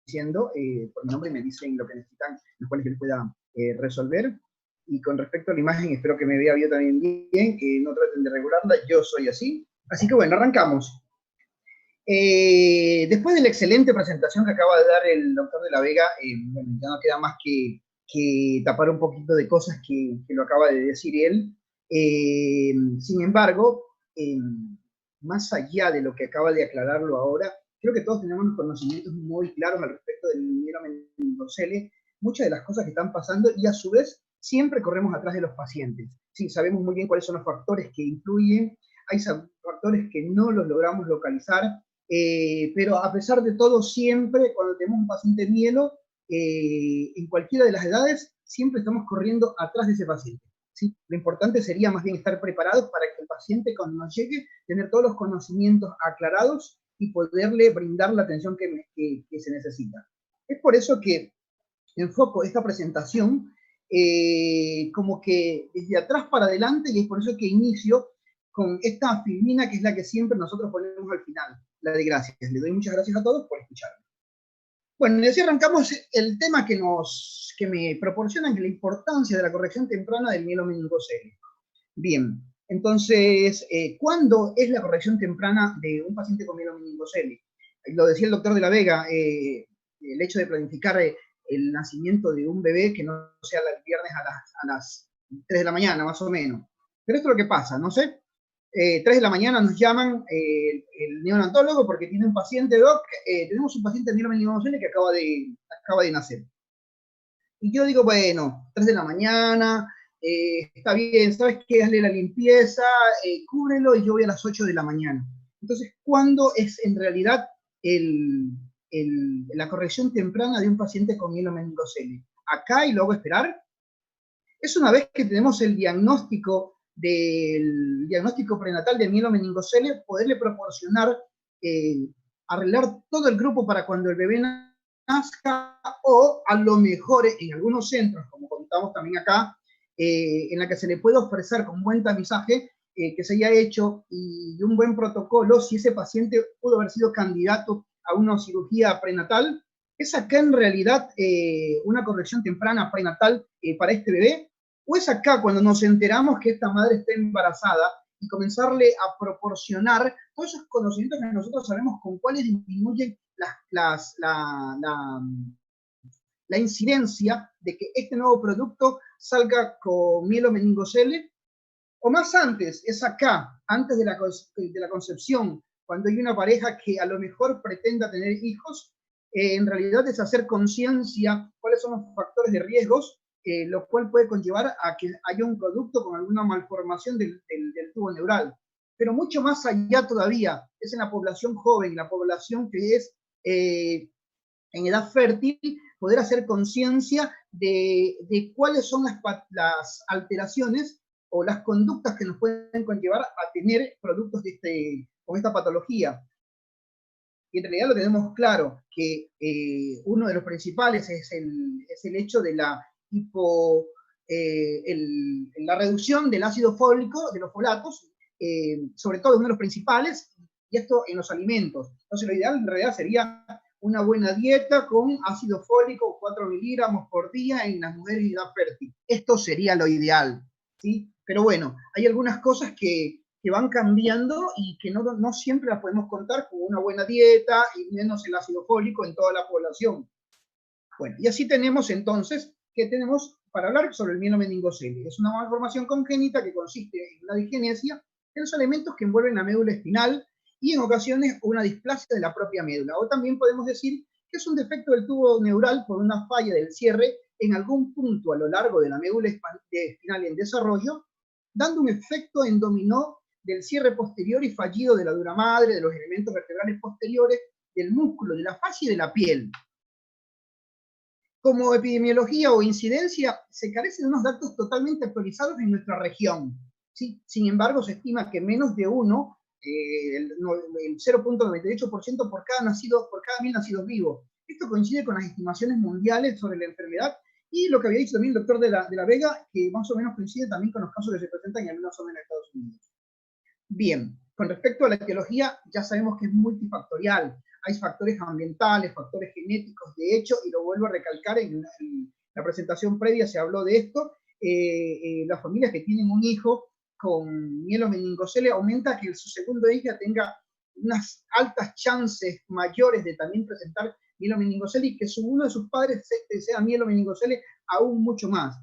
diciendo por mi nombre y me dicen lo que necesitan, los cuales yo les pueda resolver. Y con respecto a la imagen, espero que me vea yo también bien, que no traten de regularla, yo soy así. Así que bueno, arrancamos. Después de la excelente presentación que acaba de dar el doctor de la Vega, bueno, ya no queda más que tapar un poquito de cosas que lo acaba de decir él. Sin embargo, más allá de lo que acaba de aclararlo ahora, creo que todos tenemos unos conocimientos muy claros al respecto del mielomeningocele, muchas de las cosas que están pasando, y a su vez siempre corremos atrás de los pacientes. Sí, sabemos muy bien cuáles son los factores que influyen, hay factores que no los logramos localizar, pero a pesar de todo, siempre cuando tenemos un paciente mielo, en cualquiera de las edades, siempre estamos corriendo atrás de ese paciente. ¿Sí? Lo importante sería más bien estar preparados para que el paciente cuando nos llegue, tener todos los conocimientos aclarados y poderle brindar la atención que se necesita. Es por eso que enfoco esta presentación como que desde atrás para adelante, y es por eso que inicio con esta filmina que es la que siempre nosotros ponemos al final, la de gracias. Le doy muchas gracias a todos por escucharme. Bueno, y así arrancamos el tema que me proporcionan, que la importancia de la corrección temprana del mielomeningocele. Bien, entonces, ¿cuándo es la corrección temprana de un paciente con mielomeningocele? Lo decía el doctor de la Vega, el hecho de planificar el nacimiento de un bebé que no sea el viernes a las 3 de la mañana, más o menos. Pero esto es lo que pasa, no sé. 3 de la mañana nos llaman el neonatólogo porque tiene un paciente, doc, tenemos un paciente de mielomeningocele que acaba de nacer. Y yo digo, bueno, 3 de la mañana, está bien, ¿sabes qué? Hazle la limpieza, cúbrelo y yo voy a las 8 de la mañana. Entonces, ¿cuándo es en realidad la corrección temprana de un paciente con mielomeningocele? ¿Acá y luego esperar? Es una vez que tenemos el diagnóstico prenatal de mielomeningocele, poderle proporcionar, arreglar todo el grupo para cuando el bebé nazca, o a lo mejor en algunos centros, como contamos también acá, en la que se le puede ofrecer con buen tamizaje que se haya hecho y un buen protocolo, si ese paciente pudo haber sido candidato a una cirugía prenatal, ¿es acá en realidad una corrección temprana prenatal para este bebé? ¿O es acá cuando nos enteramos que esta madre está embarazada y comenzarle a proporcionar todos esos conocimientos que nosotros sabemos con cuáles disminuyen la incidencia de que este nuevo producto salga con mielomeningocele, o más antes, es acá, antes de la concepción, cuando hay una pareja que a lo mejor pretenda tener hijos, en realidad es hacer conciencia cuáles son los factores de riesgos, lo cual puede conllevar a que haya un producto con alguna malformación del tubo neural. Pero mucho más allá todavía, es en la población joven, la población que es en edad fértil, poder hacer conciencia de cuáles son las alteraciones o las conductas que nos pueden conllevar a tener productos con esta patología. Y en realidad lo tenemos claro, que uno de los principales es el hecho de la reducción del ácido fólico, de los folatos, sobre todo uno de los principales, y esto en los alimentos. Entonces lo ideal en realidad sería una buena dieta con ácido fólico, 4 miligramos por día en las mujeres de edad fértil. Esto sería lo ideal, ¿sí? Pero bueno, hay algunas cosas que van cambiando y que no siempre las podemos contar con una buena dieta y menos el ácido fólico en toda la población. Bueno, y así tenemos entonces, ¿qué tenemos para hablar sobre el mielomeningocele? Es una malformación congénita que consiste en una disgenesia de los elementos que envuelven la médula espinal y en ocasiones una displasia de la propia médula. O también podemos decir que es un defecto del tubo neural por una falla del cierre en algún punto a lo largo de la médula espinal en desarrollo, dando un efecto en dominó del cierre posterior y fallido de la dura madre, de los elementos vertebrales posteriores, del músculo, de la fascia y de la piel. Como epidemiología o incidencia, se carece de unos datos totalmente actualizados en nuestra región. ¿Sí? Sin embargo, se estima que menos de uno, el 0.98% por cada 1.000 nacidos vivos. Esto coincide con las estimaciones mundiales sobre la enfermedad y lo que había dicho también el doctor de la Vega, que más o menos coincide también con los casos que se presentan en algunas zonas de Estados Unidos. Bien, con respecto a la etiología, ya sabemos que es multifactorial. Hay factores ambientales, factores genéticos, de hecho, y lo vuelvo a recalcar, en la presentación previa se habló de esto, las familias que tienen un hijo con mielomeningocele aumenta que su segundo hijo tenga unas altas chances mayores de también presentar mielomeningocele y que uno de sus padres sea mielomeningocele aún mucho más.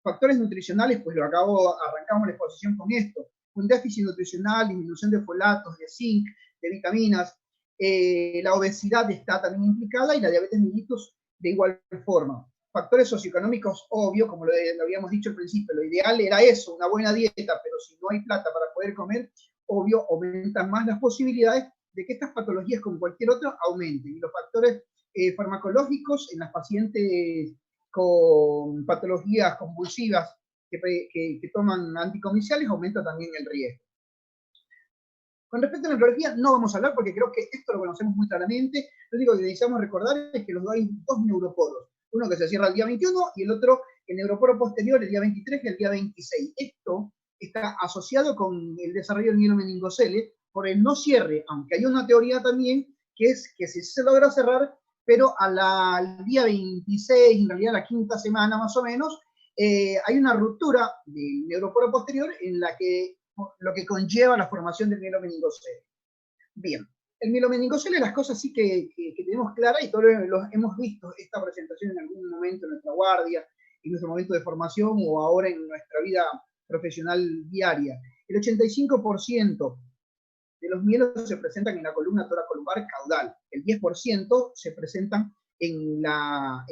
Factores nutricionales, pues arrancamos la exposición con esto. Un déficit nutricional, disminución de folatos, de zinc, de vitaminas, la obesidad está también implicada y la diabetes mellitus de igual forma. Factores socioeconómicos, obvio, como lo habíamos dicho al principio, lo ideal era eso, una buena dieta, pero si no hay plata para poder comer, obvio, aumentan más las posibilidades de que estas patologías, como cualquier otra, aumenten. Y los factores farmacológicos en las pacientes con patologías convulsivas que toman anticomerciales aumenta también el riesgo. Con respecto a la neurología, no vamos a hablar porque creo que esto lo conocemos muy claramente. Lo único que necesitamos recordar es que hay dos neuroporos. Uno que se cierra el día 21 y el otro, el neuroporo posterior, el día 23 y el día 26. Esto está asociado con el desarrollo del mielomeningocele por el no cierre, aunque hay una teoría también que es que si se logra cerrar, pero al día 26, en realidad la quinta semana más o menos, hay una ruptura del neuroporo posterior en la que lo que conlleva la formación del mielomeningocele. Bien, el mielomeningocele, las cosas sí que tenemos claras y todos hemos visto esta presentación en algún momento en nuestra guardia, en nuestro momento de formación o ahora en nuestra vida profesional diaria. El 85% de los mielos se presentan en la columna toracolumbar caudal, el 10% se presentan en la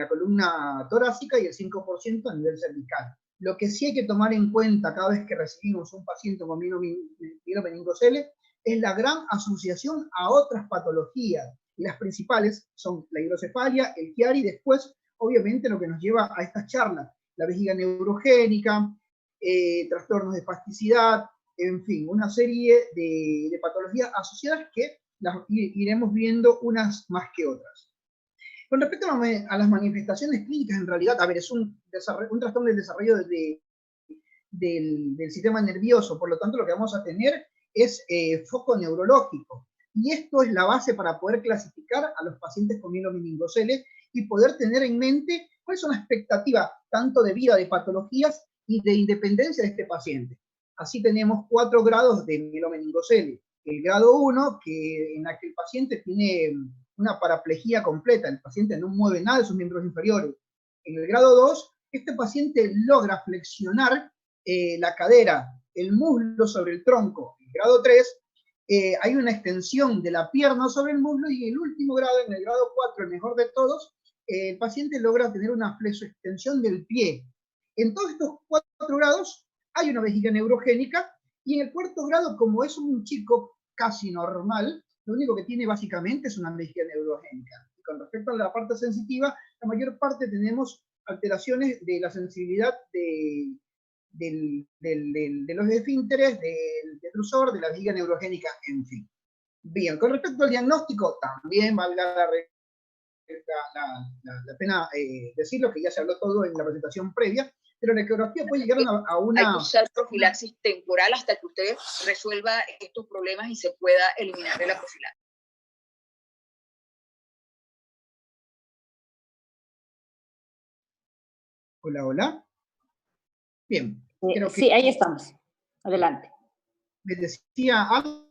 columna torácica y el 5% a nivel cervical. Lo que sí hay que tomar en cuenta cada vez que recibimos un paciente con mielomeningocele es la gran asociación a otras patologías. Y las principales son la hidrocefalia, el Chiari, y después, obviamente, lo que nos lleva a estas charlas, la vejiga neurogénica, trastornos de espasticidad, en fin, una serie de patologías asociadas que las iremos viendo unas más que otras. Con respecto a las manifestaciones clínicas, en realidad, a ver, es un trastorno del desarrollo del sistema nervioso, por lo tanto lo que vamos a tener es foco neurológico. Y esto es la base para poder clasificar a los pacientes con mielomeningocele y poder tener en mente cuáles son las expectativas tanto de vida de patologías y de independencia de este paciente. Así tenemos 4 grados de mielomeningocele. El grado 1, en la que el paciente tiene una paraplegia completa, el paciente no mueve nada de sus miembros inferiores. En el grado 2, este paciente logra flexionar la cadera, el muslo sobre el tronco. En el grado 3, hay una extensión de la pierna sobre el muslo, y en el último grado, en el grado 4, el mejor de todos, el paciente logra tener una flexoextensión del pie. En todos estos 4 grados hay una vejiga neurogénica, y en el 4º grado, como es un chico casi normal, lo único que tiene básicamente es una vejiga neurogénica. Y con respecto a la parte sensitiva, la mayor parte tenemos alteraciones de la sensibilidad de los esfínteres, del detrusor, de la vejiga neurogénica, en fin. Bien, con respecto al diagnóstico, también valga la pena decirlo, que ya se habló todo en la presentación previa, pero la ecografía puede llegar a una... Hay que usar profilaxis temporal hasta que usted resuelva estos problemas y se pueda eliminar de la profilaxis. Hola, hola. Bien. Sí, ahí estamos. Adelante. ¿Me decía algo?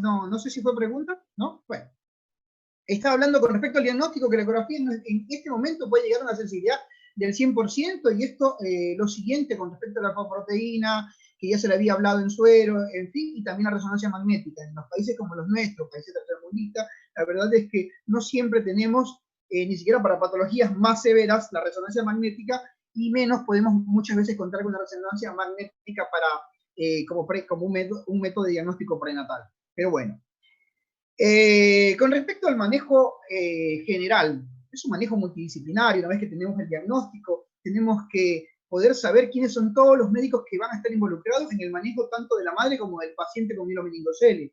No sé si fue pregunta, ¿no? Bueno. Estaba hablando con respecto al diagnóstico, que la ecografía en este momento puede llegar a una sensibilidad del 100%, y esto, lo siguiente con respecto a la lipoproteína, que ya se le había hablado en suero, en fin, y también la resonancia magnética. En los países como los nuestros, países tercermundistas, la verdad es que no siempre tenemos, ni siquiera para patologías más severas, la resonancia magnética, y menos podemos muchas veces contar con una resonancia magnética como un método de diagnóstico prenatal. Pero bueno. Con respecto al manejo general, es un manejo multidisciplinario. Una vez que tenemos el diagnóstico, tenemos que poder saber quiénes son todos los médicos que van a estar involucrados en el manejo tanto de la madre como del paciente con mielomeningocele.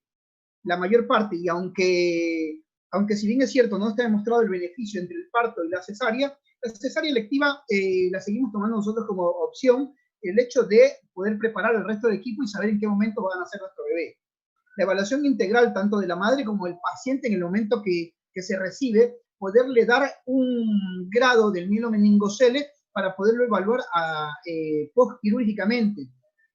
La mayor parte, y aunque si bien es cierto, no está demostrado el beneficio entre el parto y la cesárea electiva la seguimos tomando nosotros como opción, el hecho de poder preparar el resto del equipo y saber en qué momento van a nacer nuestro bebé. La evaluación integral tanto de la madre como del paciente en el momento que se recibe, poderle dar un grado del mielomeningocele para poderlo evaluar postquirúrgicamente.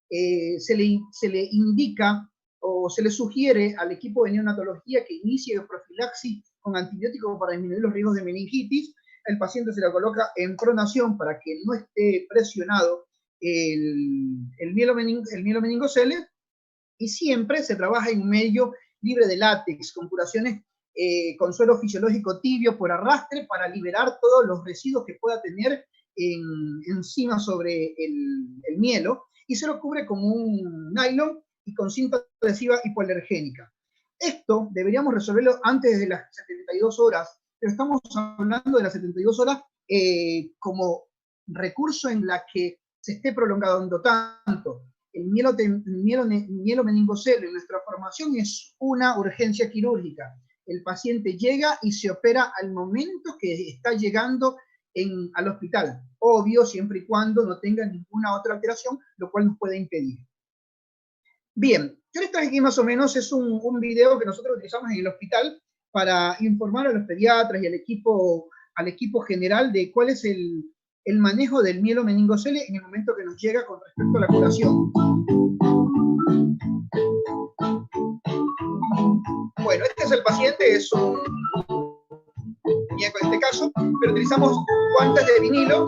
Se le indica o se le sugiere al equipo de neonatología que inicie profilaxis con antibióticos para disminuir los riesgos de meningitis. El paciente se le coloca en pronación para que no esté presionado el mielomeningocele, y siempre se trabaja en un medio libre de látex, con curaciones con suelo fisiológico tibio por arrastre, para liberar todos los residuos que pueda tener encima sobre el mielo, y se lo cubre con un nylon y con cinta adhesiva hipoalergénica. Esto deberíamos resolverlo antes de las 72 horas, pero estamos hablando de las 72 horas como recurso en la que se esté prolongando tanto. El mielomeningocele en nuestra formación es una urgencia quirúrgica. El paciente llega y se opera al momento que está llegando al hospital. Obvio, siempre y cuando no tenga ninguna otra alteración, lo cual nos puede impedir. Bien, yo les traje aquí más o menos, es un video que nosotros utilizamos en el hospital para informar a los pediatras y al equipo general de cuál es el manejo del mielomeningocele en el momento que nos llega con respecto a la curación. Bueno, este es el paciente, es un muñeco en este caso, pero utilizamos guantes de vinilo,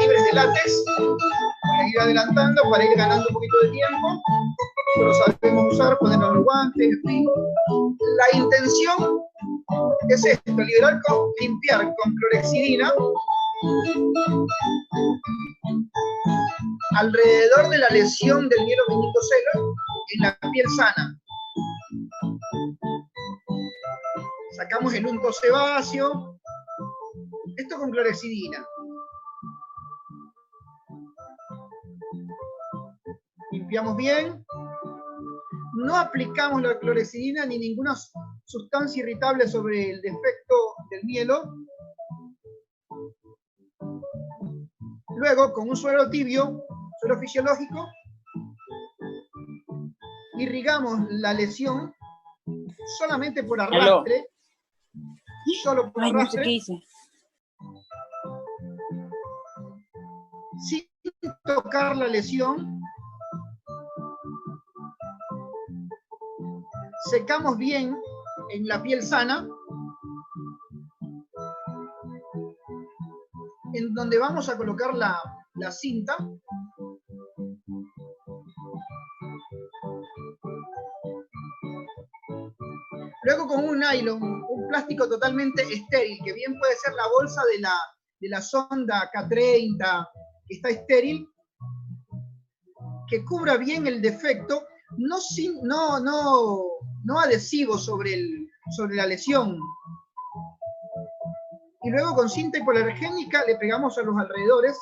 libres de látex. Voy a ir adelantando para ir ganando un poquito de tiempo. Lo sabemos usar, ponernos los guantes, en fin. La intención es esto: limpiar con clorexidina alrededor de la lesión del mielomeningocele en la piel sana. Sacamos el unto sebáceo, esto con clorexidina. Limpiamos bien. No aplicamos la clorexidina ni ninguna sustancia irritable sobre el defecto del mielo. Luego, con un suero tibio, suero fisiológico, irrigamos la lesión solamente por arrastre. Solo por arrastre. sin tocar la lesión. Secamos bien en la piel sana, en donde vamos a colocar la cinta. Luego con un nylon, un plástico totalmente estéril, que bien puede ser la bolsa de la sonda K30, que está estéril, que cubra bien el defecto, no adhesivo sobre la lesión. Y luego con cinta hipoalergénica le pegamos a los alrededores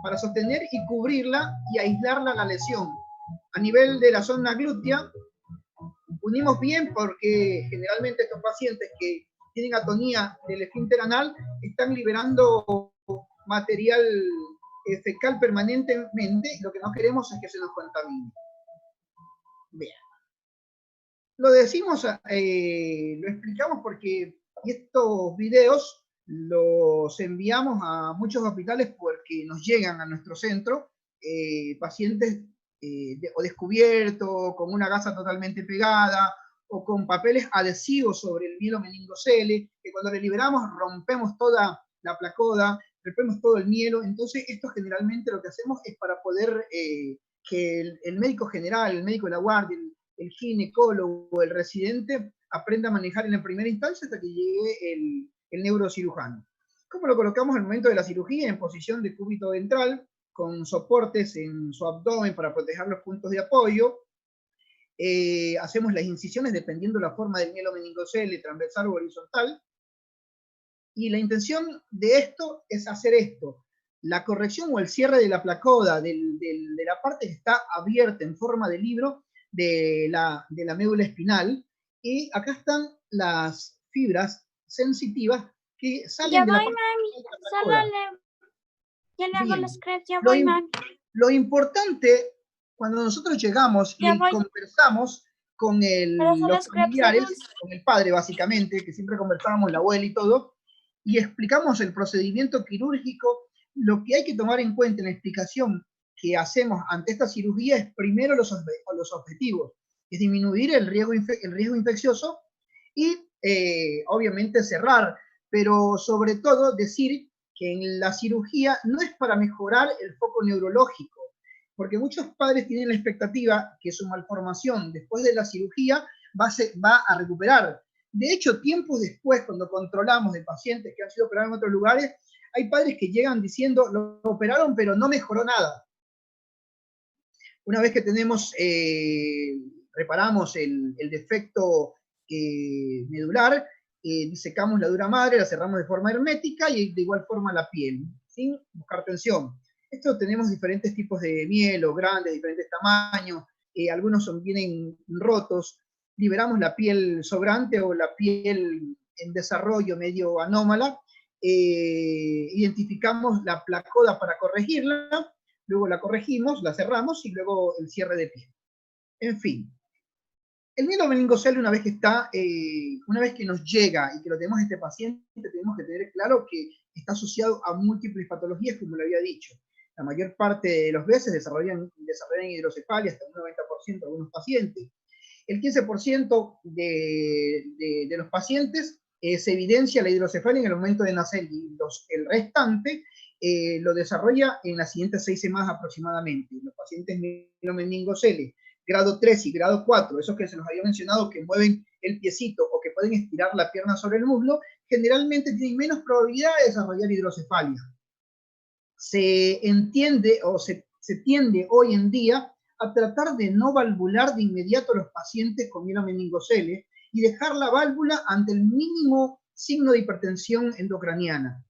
para sostener y cubrirla y aislarla la lesión. A nivel de la zona glútea, unimos bien porque generalmente estos pacientes que tienen atonía del esfínter anal están liberando material fecal permanentemente, y lo que no queremos es que se nos contamine. Bien. Lo decimos, lo explicamos porque estos videos los enviamos a muchos hospitales porque nos llegan a nuestro centro pacientes o descubiertos, con una gasa totalmente pegada, o con papeles adhesivos sobre el mielomeningocele, que cuando le liberamos rompemos toda la placoda, rompemos todo el mielo. Entonces esto generalmente lo que hacemos es para poder que el médico general, el médico de la guardia, el ginecólogo, el residente, aprenda a manejar en la primera instancia hasta que llegue el neurocirujano. ¿Cómo lo colocamos al momento de la cirugía? En posición de cúbito ventral, con soportes en su abdomen para proteger los puntos de apoyo. Hacemos las incisiones dependiendo de la forma del mielomeningocele, transversal o horizontal. Y la intención de esto es hacer esto: la corrección o el cierre de la placoda de la parte que está abierta en forma de libro de la médula espinal. Y acá están las fibras sensitivas que salen de la parte de la placoda. Ya le hago los crepes, ya voy, mami. Lo importante, cuando nosotros llegamos y conversamos con los familiares, con el padre básicamente, que siempre conversábamos, la abuela y todo, y explicamos el procedimiento quirúrgico, lo que hay que tomar en cuenta en la explicación que hacemos ante esta cirugía es primero los objetivos, es disminuir el riesgo infeccioso y obviamente cerrar, pero sobre todo decir que en la cirugía no es para mejorar el foco neurológico, porque muchos padres tienen la expectativa que su malformación después de la cirugía va a recuperar. De hecho, tiempos después, cuando controlamos de pacientes que han sido operados en otros lugares, hay padres que llegan diciendo, lo operaron pero no mejoró nada. Una vez que reparamos el defecto medular, disecamos la dura madre, la cerramos de forma hermética y de igual forma la piel, sin buscar tensión. Esto tenemos diferentes tipos de mielo, grandes, diferentes tamaños, algunos vienen rotos, liberamos la piel sobrante o la piel en desarrollo medio anómala, identificamos la placoda para corregirla, luego la corregimos, la cerramos y luego el cierre de piel. En fin. El mielomeningocele, una vez que nos llega y que lo tenemos este paciente, tenemos que tener claro que está asociado a múltiples patologías, como le había dicho. La mayor parte de las veces desarrollan hidrocefalia, hasta un 90% de algunos pacientes. El 15% de los pacientes se evidencia la hidrocefalia en el momento de nacer, y el restante lo desarrolla en las siguientes 6 semanas aproximadamente. Los pacientes mielomeningocele grado 3 y grado 4, esos que se los había mencionado, que mueven el piecito o que pueden estirar la pierna sobre el muslo, generalmente tienen menos probabilidad de desarrollar hidrocefalia. Se entiende o se tiende hoy en día a tratar de no valvular de inmediato a los pacientes con mielomeningocele y dejar la válvula ante el mínimo signo de hipertensión endocraniana.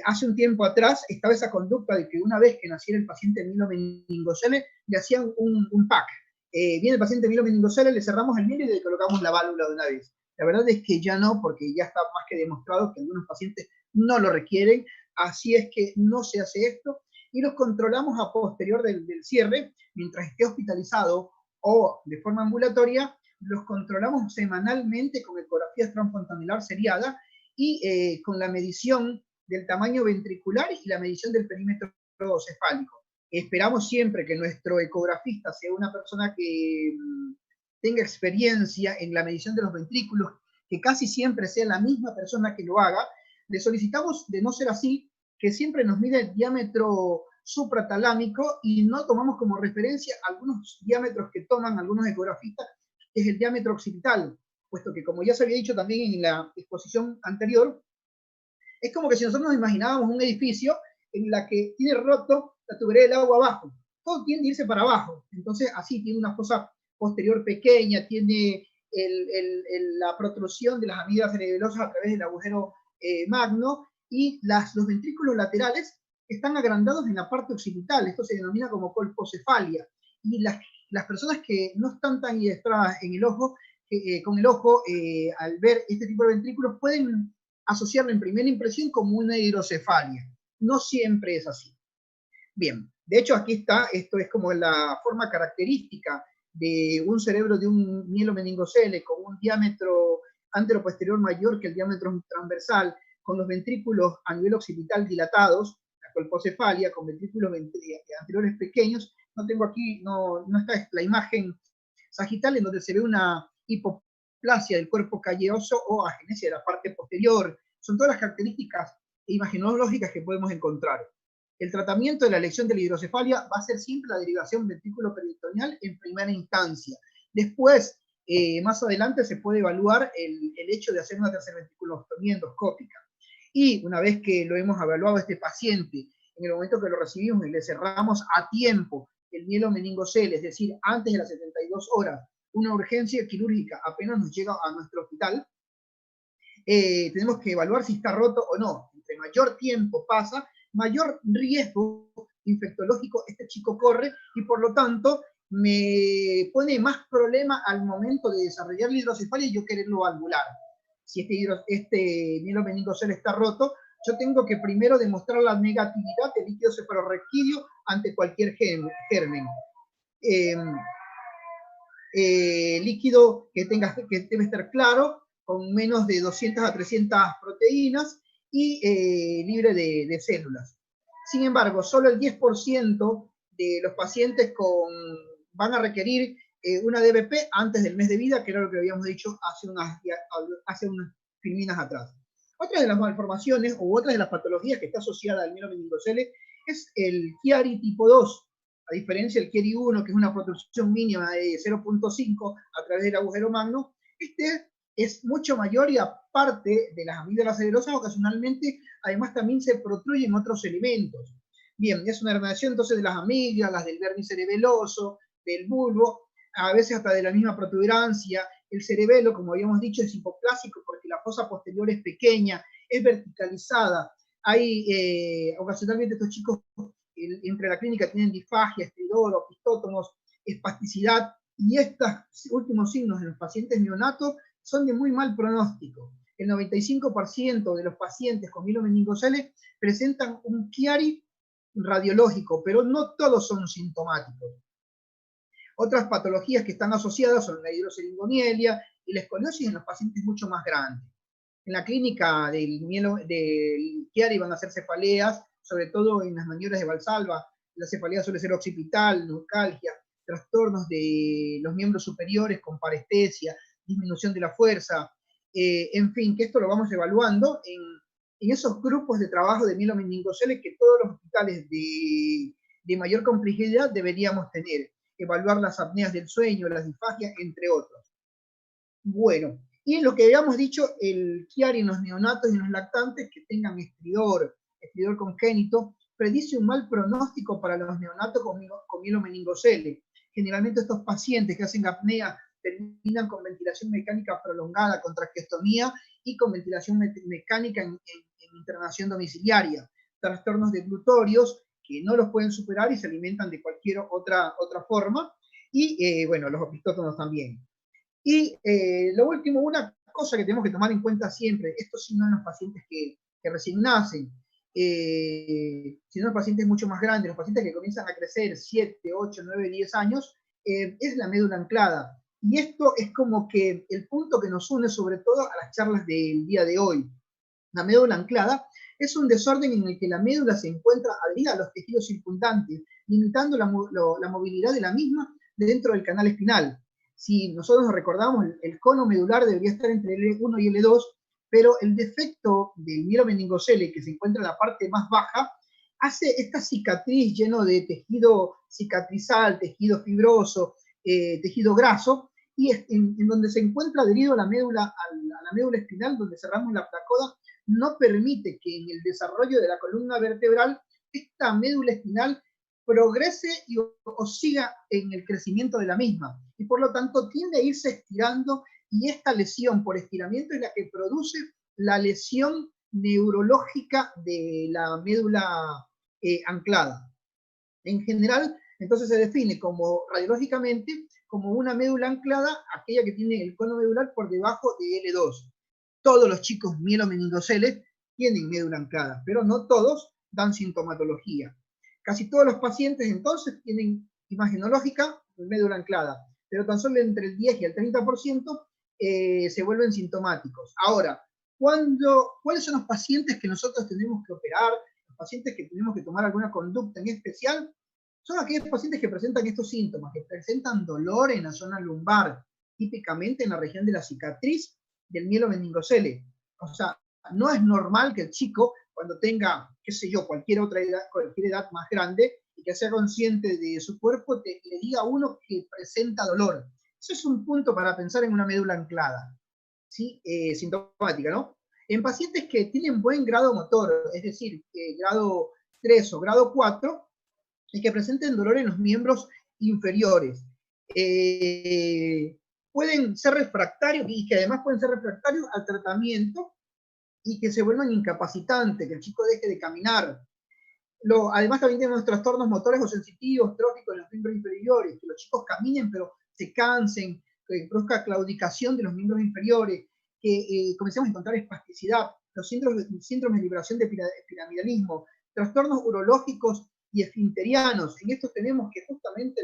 Hace un tiempo atrás estaba esa conducta de que una vez que naciera el paciente mielomeningocele le hacían un pack. Viene el paciente mielomeningocele, le cerramos el mielo y le colocamos la válvula de una vez. La verdad es que ya no, porque ya está más que demostrado que algunos pacientes no lo requieren, así es que no se hace esto, y los controlamos a posterior del cierre, mientras esté hospitalizado o de forma ambulatoria, los controlamos semanalmente con ecografías transfontanilar seriada y con la medición del tamaño ventricular y la medición del perímetro hidrocefálico. Esperamos siempre que nuestro ecografista sea una persona que tenga experiencia en la medición de los ventrículos, que casi siempre sea la misma persona que lo haga. Le solicitamos, de no ser así, que siempre nos mide el diámetro supratalámico y no tomamos como referencia algunos diámetros que toman algunos ecografistas, que es el diámetro occipital, puesto que, como ya se había dicho también en la exposición anterior, es como que si nosotros nos imaginábamos un edificio en la que tiene roto la tubería del agua abajo, todo tiende a irse para abajo, entonces así tiene una fosa posterior pequeña, tiene la protrusión de las amigas cerebelosas a través del agujero magno, y los ventrículos laterales están agrandados en la parte occipital. Esto se denomina como colpocefalia, y las personas que no están tan adiestradas en el ojo, con el ojo, al ver este tipo de ventrículos, pueden asociarlo en primera impresión como una hidrocefalia. No siempre es así. Bien, de hecho aquí está, esto es como la forma característica de un cerebro de un mielomeningocele con un diámetro anteroposterior mayor que el diámetro transversal, con los ventrículos a nivel occipital dilatados, la colpocefalia, con ventrículos anteriores pequeños. No tengo aquí, no está la imagen sagital en donde se ve una hipoplasia del cuerpo calleoso o agenesia de la parte posterior. Son todas las características imagenológicas que podemos encontrar. El tratamiento de la lesión de la hidrocefalia va a ser siempre la derivación ventrículo-peritoneal en primera instancia. Después, más adelante, se puede evaluar el hecho de hacer una tercerventriculostomía endoscópica. Y una vez que lo hemos evaluado a este paciente, en el momento que lo recibimos y le cerramos a tiempo el mielomeningocele, es decir, antes de las 72 horas, una urgencia quirúrgica apenas nos llega a nuestro hospital, tenemos que evaluar si está roto o no. Entre mayor tiempo pasa, mayor riesgo infectológico este chico corre, y por lo tanto me pone más problema al momento de desarrollar la hidrocefalia y yo quererlo valvular. Si este mielomeningocele está roto, yo tengo que primero demostrar la negatividad del líquido cefalorraquídeo ante cualquier germen. Líquido que debe estar claro, con menos de 200 a 300 proteínas y libre de células. Sin embargo, solo el 10% de los pacientes van a requerir una DBP antes del mes de vida, que era lo que habíamos dicho hace unas filminas atrás. Otra de las malformaciones u otra de las patologías que está asociada al mielomeningocele es el Chiari tipo 2. A diferencia del Chiari 1, que es una protrusión mínima de 0.5 a través del agujero magno, este es mucho mayor, y aparte de las amígdalas cerebelosas, ocasionalmente además también se protruyen otros elementos. Bien, es una herniación entonces de las amígdalas, del vermis cerebeloso, del bulbo, a veces hasta de la misma protuberancia. El cerebelo, como habíamos dicho, es hipoplásico porque la fosa posterior es pequeña, es verticalizada. Hay ocasionalmente estos chicos entre la clínica tienen disfagia, estridor, opistótomos, espasticidad, y estos últimos signos en los pacientes neonatos son de muy mal pronóstico. El 95% de los pacientes con mielomeningocele presentan un Chiari radiológico, pero no todos son sintomáticos. Otras patologías que están asociadas son la hidrocelingonielia y la escoliosis en los pacientes mucho más grandes. En la clínica del Chiari van a hacer cefaleas, sobre todo en las maniobras de Valsalva. La cefalea suele ser occipital, neuralgia, trastornos de los miembros superiores con parestesia, disminución de la fuerza, en fin, que esto lo vamos evaluando en esos grupos de trabajo de mielomeningocele que todos los hospitales de mayor complejidad deberíamos tener. Evaluar las apneas del sueño, las disfagias, entre otros. Bueno, y en lo que habíamos dicho, el Chiari en los neonatos y en los lactantes que tengan estridor congénito, predice un mal pronóstico para los neonatos con mielomeningocele. Generalmente estos pacientes que hacen apnea terminan con ventilación mecánica prolongada, con traqueostomía y con ventilación mecánica en internación domiciliaria. Trastornos de glutorios que no los pueden superar y se alimentan de cualquier otra forma, y bueno, los opistótomos también. Y lo último, una cosa que tenemos que tomar en cuenta siempre, esto sí no en los pacientes que recién nacen, sino en los pacientes mucho más grandes, los pacientes que comienzan a crecer 7, 8, 9, 10 años, es la médula anclada. Y esto es como que el punto que nos une sobre todo a las charlas del día de hoy. La médula anclada Es un desorden en el que la médula se encuentra adherida a los tejidos circundantes, limitando la movilidad de la misma dentro del canal espinal. Si nosotros nos recordamos, el cono medular debería estar entre L1 y L2, pero el defecto del mielomeningocele, que se encuentra en la parte más baja, hace esta cicatriz lleno de tejido cicatrizal, tejido fibroso, tejido graso, y en donde se encuentra adherido a la médula espinal, donde cerramos la placoda, no permite que en el desarrollo de la columna vertebral esta médula espinal progrese o siga en el crecimiento de la misma, y por lo tanto tiende a irse estirando, y esta lesión por estiramiento es la que produce la lesión neurológica de la médula anclada. En general, entonces se define como radiológicamente como una médula anclada, aquella que tiene el cono medular por debajo de L2. Todos los chicos mielomeningoceles tienen médula anclada, pero no todos dan sintomatología. Casi todos los pacientes entonces tienen imagenológica médula anclada, pero tan solo entre el 10 y el 30% se vuelven sintomáticos. Ahora, ¿cuáles son los pacientes que nosotros tenemos que operar? Los pacientes que tenemos que tomar alguna conducta en especial son aquellos pacientes que presentan estos síntomas, que presentan dolor en la zona lumbar, típicamente en la región de la cicatriz del mielomeningocele. O sea, no es normal que el chico, cuando tenga, qué sé yo, cualquier edad más grande, y que sea consciente de su cuerpo, le diga a uno que presenta dolor. Eso es un punto para pensar en una médula anclada, ¿sí? Sintomática, ¿no? En pacientes que tienen buen grado motor, es decir, grado 3 o grado 4, y que presenten dolor en los miembros inferiores. Pueden ser refractarios, y que además pueden ser refractarios al tratamiento, y que se vuelvan incapacitantes, que el chico deje de caminar. Además también tenemos trastornos motores o sensitivos, tróficos en los miembros inferiores, que los chicos caminen pero se cansen, que produzca claudicación de los miembros inferiores, que comencemos a encontrar espasticidad, los síndromes de liberación de piramidalismo, trastornos urológicos y esfinterianos. En estos tenemos que justamente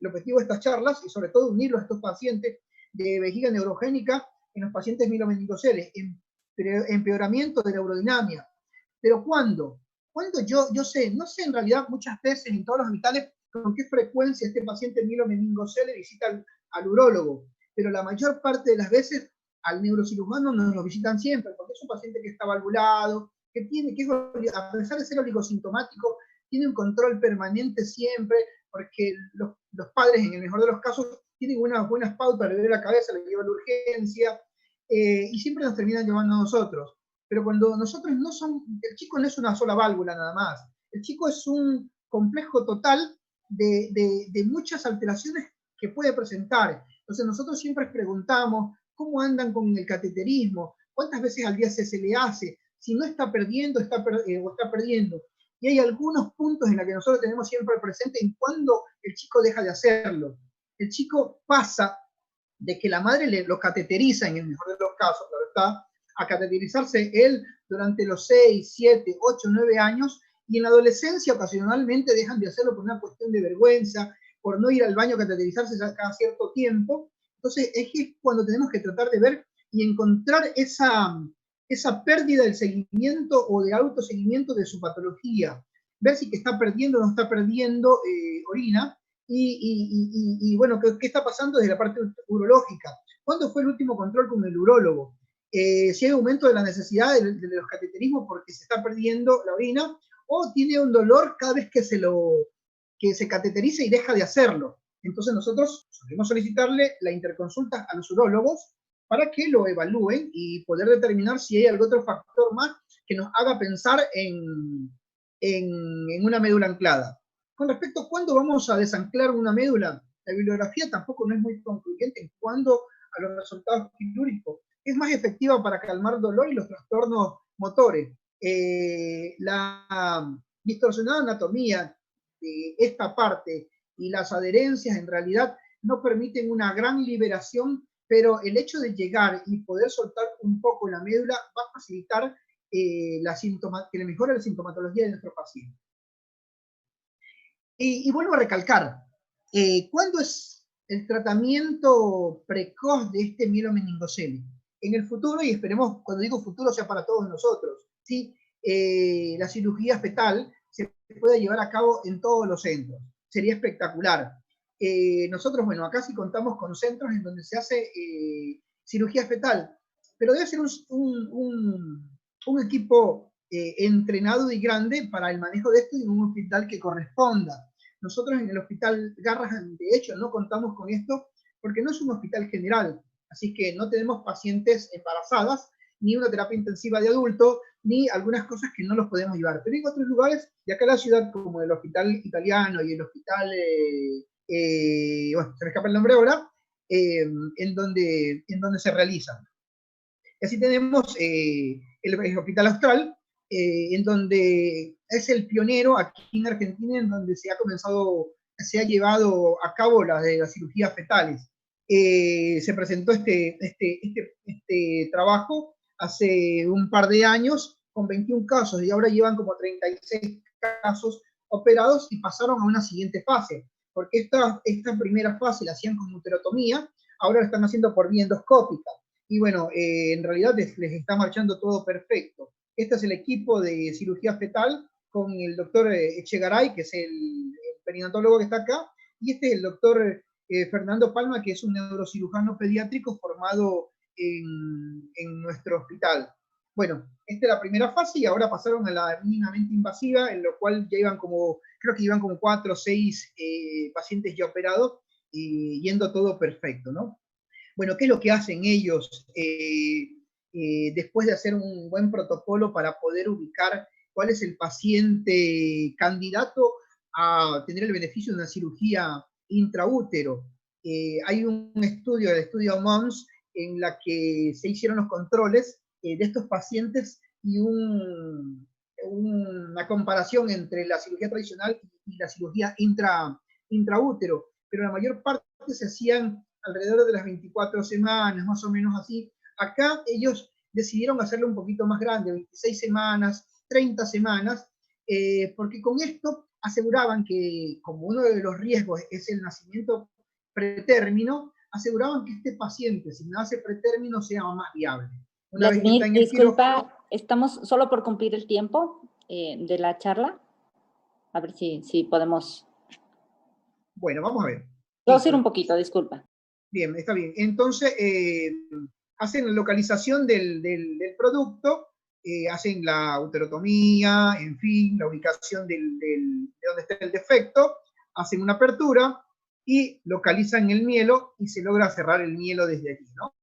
el objetivo de estas charlas, y sobre todo unirlo a estos pacientes de vejiga neurogénica en los pacientes mielomeningoceles, empeoramiento de la urodinamia. Pero ¿cuándo? Yo sé, no sé en realidad muchas veces en todos los hospitales con qué frecuencia este paciente mielomeningocele visita al urólogo, pero la mayor parte de las veces al neurocirujano nos lo visitan siempre, porque es un paciente que está valvulado, que a pesar de ser oligosintomático, tiene un control permanente siempre, porque los padres, en el mejor de los casos, tienen unas buenas pautas, le duele la cabeza, le llevan la urgencia, y siempre nos terminan llevando a nosotros. Pero cuando nosotros el chico no es una sola válvula nada más, el chico es un complejo total de muchas alteraciones que puede presentar. Entonces nosotros siempre preguntamos cómo andan con el cateterismo, cuántas veces al día se le hace, si no está perdiendo o está perdiendo. Y hay algunos puntos en los que nosotros tenemos siempre presente en cuándo el chico deja de hacerlo. El chico pasa de que la madre lo cateteriza, en el mejor de los casos, claro está, a cateterizarse él durante los 6, 7, 8, 9 años, y en la adolescencia ocasionalmente dejan de hacerlo por una cuestión de vergüenza, por no ir al baño a cateterizarse cada cierto tiempo. Entonces es cuando tenemos que tratar de ver y encontrar esa pérdida del seguimiento o de autoseguimiento de su patología, ver si que está perdiendo o no está perdiendo orina, y bueno, ¿qué está pasando desde la parte urológica? ¿Cuándo fue el último control con el urólogo? Si hay aumento de la necesidad de los cateterismos porque se está perdiendo la orina, o tiene un dolor cada vez que se cateteriza y deja de hacerlo. Entonces nosotros solemos solicitarle la interconsulta a los urólogos para que lo evalúen y poder determinar si hay algún otro factor más que nos haga pensar en una médula anclada. Con respecto a cuándo vamos a desanclar una médula, la bibliografía tampoco no es muy concluyente en cuanto a los resultados quirúrgicos. Es más efectiva para calmar dolor y los trastornos motores. La distorsionada anatomía de esta parte y las adherencias en realidad no permiten una gran liberación, pero el hecho de llegar y poder soltar un poco la médula va a facilitar que le mejore la sintomatología de nuestro paciente. Y vuelvo a recalcar, ¿cuándo es el tratamiento precoz de este mielomeningocele? En el futuro, y esperemos, cuando digo futuro, sea para todos nosotros, ¿sí? la cirugía fetal se pueda llevar a cabo en todos los centros. Sería espectacular. Nosotros, bueno, acá sí contamos con centros en donde se hace cirugía fetal, pero debe ser un equipo entrenado y grande para el manejo de esto en un hospital que corresponda. Nosotros en el Hospital Garrahan, de hecho, no contamos con esto porque no es un hospital general, así que no tenemos pacientes embarazadas, ni una terapia intensiva de adultos, ni algunas cosas que no los podemos llevar. Pero hay otros lugares de acá en la ciudad, como el Hospital Italiano y el Hospital, bueno, se me escapa el nombre ahora, en donde se realizan. Y así tenemos el Hospital Austral, en donde es el pionero aquí en Argentina, en donde se ha llevado a cabo las cirugías fetales. Se presentó este trabajo hace un par de años con 21 casos y ahora llevan como 36 casos operados y pasaron a una siguiente fase, porque esta primera fase la hacían con uterotomía, ahora la están haciendo por vía endoscópica. Y bueno, en realidad les está marchando todo perfecto. Este es el equipo de cirugía fetal con el doctor Echegaray, que es el perinatólogo que está acá, y este es el doctor Fernando Palma, que es un neurocirujano pediátrico formado en nuestro hospital. Bueno, esta es la primera fase y ahora pasaron a la mínimamente invasiva, en lo cual ya iban creo que iban como 4 o 6 pacientes ya operados, yendo todo perfecto, ¿no? Bueno, ¿qué es lo que hacen ellos después de hacer un buen protocolo para poder ubicar cuál es el paciente candidato a tener el beneficio de una cirugía intraútero? Hay un estudio, el estudio MOMS, en la que se hicieron los controles de estos pacientes y una comparación entre la cirugía tradicional y la cirugía intraútero, pero la mayor parte se hacían alrededor de las 24 semanas, más o menos así. Acá ellos decidieron hacerlo un poquito más grande, 26 semanas, 30 semanas, porque con esto aseguraban que, como uno de los riesgos es el nacimiento pretérmino, aseguraban que este paciente, si nace pretérmino, sea más viable. Una Vladimir, vez disculpa, estamos solo por cumplir el tiempo de la charla. A ver si podemos... Bueno, vamos a ver. Reducir un poquito, disculpa. Bien, está bien. Entonces, hacen la localización del producto, hacen la uterotomía, en fin, la ubicación de donde está el defecto, hacen una apertura y localizan el mielo y se logra cerrar el mielo desde aquí, ¿no?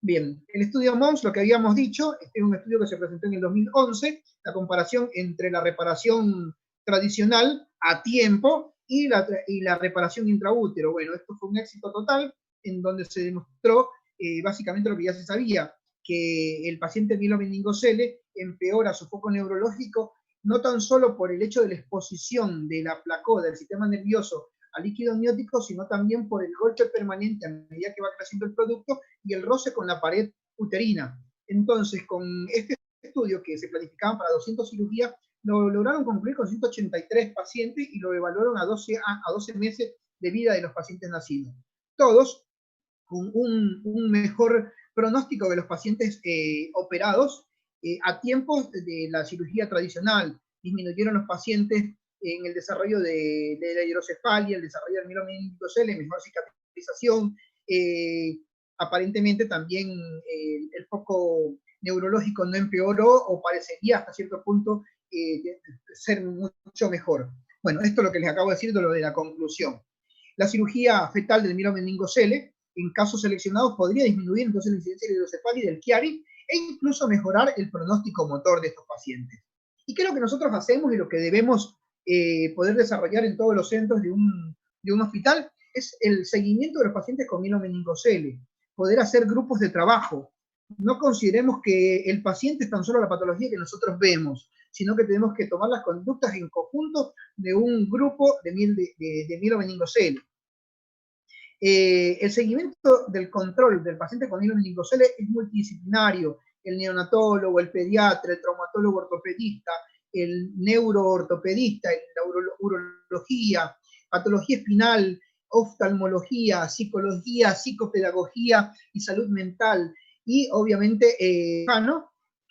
Bien, el estudio MOMS, lo que habíamos dicho, este es un estudio que se presentó en el 2011, la comparación entre la reparación tradicional a tiempo y la reparación intraútero. Bueno, esto fue un éxito total, en donde se demostró básicamente lo que ya se sabía, que el paciente mielomeningocele empeora su foco neurológico no tan solo por el hecho de la exposición de la placoda del sistema nervioso al líquido amniótico, sino también por el golpe permanente a medida que va creciendo el producto y el roce con la pared uterina. Entonces, con este estudio que se planificaban para 200 cirugías, lo lograron concluir con 183 pacientes y lo evaluaron a 12 meses de vida de los pacientes nacidos. Todos con un mejor pronóstico de los pacientes operados a tiempos de la cirugía tradicional. Disminuyeron los pacientes en el desarrollo de la hidrocefalia, el desarrollo del mielomeningocele, mejor cicatrización. Aparentemente también el foco neurológico no empeoró o parecería hasta cierto punto ser mucho mejor. Bueno, esto es lo que les acabo de decir de lo de la conclusión. La cirugía fetal del mielomeningocele, en casos seleccionados, podría disminuir entonces la incidencia de hidrocefalia y del Chiari e incluso mejorar el pronóstico motor de estos pacientes. ¿Y qué es lo que nosotros hacemos y lo que debemos poder desarrollar en todos los centros de un hospital? Es el seguimiento de los pacientes con mielomeningocele, poder hacer grupos de trabajo. No consideremos que el paciente es tan solo la patología que nosotros vemos, sino que tenemos que tomar las conductas en conjunto de un grupo de mielomeningocele. El seguimiento del control del paciente con mielomeningocele es multidisciplinario. El neonatólogo, el pediatra, el traumatólogo ortopedista, el neuroortopedista, la urología, patología espinal, oftalmología, psicología, psicopedagogía y salud mental. Y obviamente,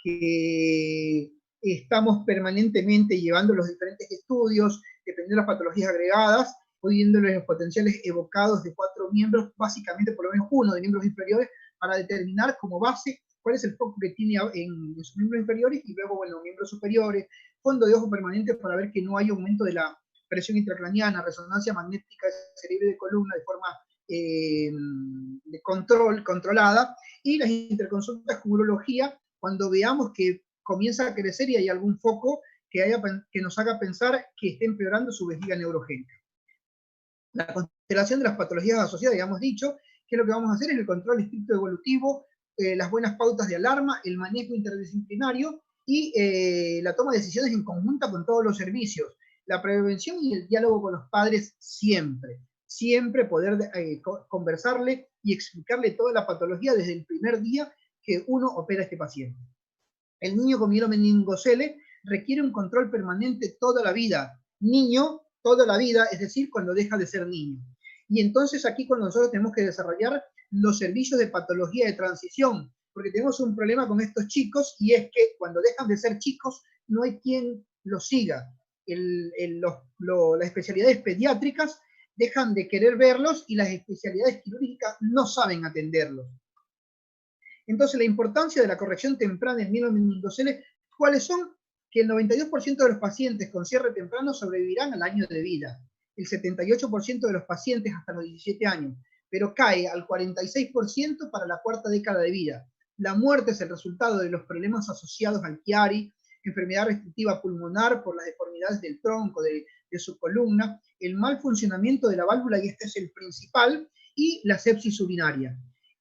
que estamos permanentemente llevando los diferentes estudios, dependiendo de las patologías agregadas, pudiéndoles los potenciales evocados de 4 miembros, básicamente por lo menos uno de miembros inferiores, para determinar como base cuál es el foco que tiene en sus miembros inferiores, y luego, bueno, miembros superiores, fondo de ojo permanente para ver que no hay aumento de la presión intracraniana, resonancia magnética de cerebro y de columna de forma de controlada, y las interconsultas con urología cuando veamos que comienza a crecer y hay algún foco que nos haga pensar que esté empeorando su vejiga neurogénica. La constelación de las patologías asociadas, ya hemos dicho, que lo que vamos a hacer es el control estricto evolutivo, las buenas pautas de alarma, el manejo interdisciplinario y la toma de decisiones en conjunta con todos los servicios, la prevención y el diálogo con los padres siempre. Siempre poder conversarle y explicarle toda la patología desde el primer día que uno opera a este paciente. El niño con mielomeningocele requiere un control permanente toda la vida. Niño, toda la vida, es decir, cuando deja de ser niño. Y entonces aquí cuando nosotros tenemos que desarrollar los servicios de patología de transición, porque tenemos un problema con estos chicos, y es que cuando dejan de ser chicos no hay quien los siga. Las especialidades pediátricas dejan de querer verlos y las especialidades quirúrgicas no saben atenderlos. Entonces, la importancia de la corrección temprana en mielomeningocele, ¿cuáles son? Que el 92% de los pacientes con cierre temprano sobrevivirán al año de vida, el 78% de los pacientes hasta los 17 años, pero cae al 46% para la cuarta década de vida. La muerte es el resultado de los problemas asociados al Chiari, enfermedad restrictiva pulmonar por las deformidades del tronco, de su columna, el mal funcionamiento de la válvula, y este es el principal, y la sepsis urinaria.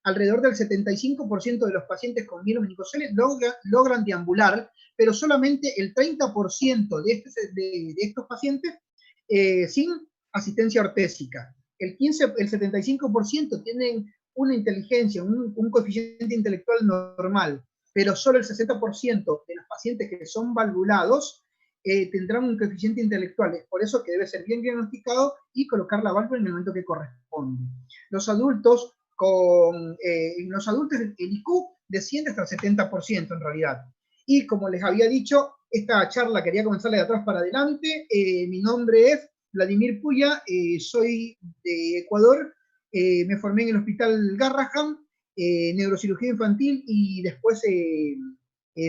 Alrededor del 75% de los pacientes con mielomeningocele logran deambular, pero solamente el 30% de estos pacientes sin asistencia ortésica. El 75% tienen una inteligencia, un coeficiente intelectual normal, pero solo el 60% de los pacientes que son valvulados tendrán un coeficiente intelectual. Es por eso que debe ser bien diagnosticado y colocar la válvula en el momento que corresponde. Los adultos en los adultos el IQ desciende hasta el 70% en realidad. Y como les había dicho, esta charla quería comenzarle de atrás para adelante. Mi nombre es Vladimir Puya, soy de Ecuador, me formé en el Hospital Garrahan, neurocirugía infantil y después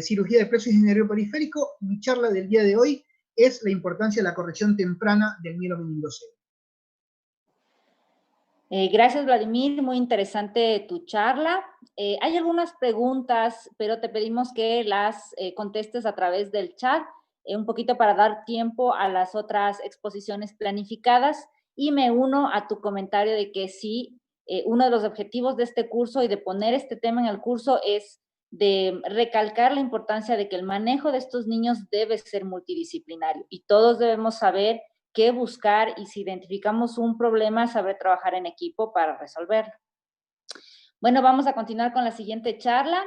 cirugía de plexo isquioso periférico. Mi charla del día de hoy es la importancia de la corrección temprana del mielomeningocele. Gracias, Vladimir, muy interesante tu charla. Hay algunas preguntas, pero te pedimos que las contestes a través del chat, un poquito para dar tiempo a las otras exposiciones planificadas, y me uno a tu comentario de que sí, uno de los objetivos de este curso y de poner este tema en el curso es de recalcar la importancia de que el manejo de estos niños debe ser multidisciplinario y todos debemos saber qué buscar, y si identificamos un problema, saber trabajar en equipo para resolverlo. Bueno, vamos a continuar con la siguiente charla.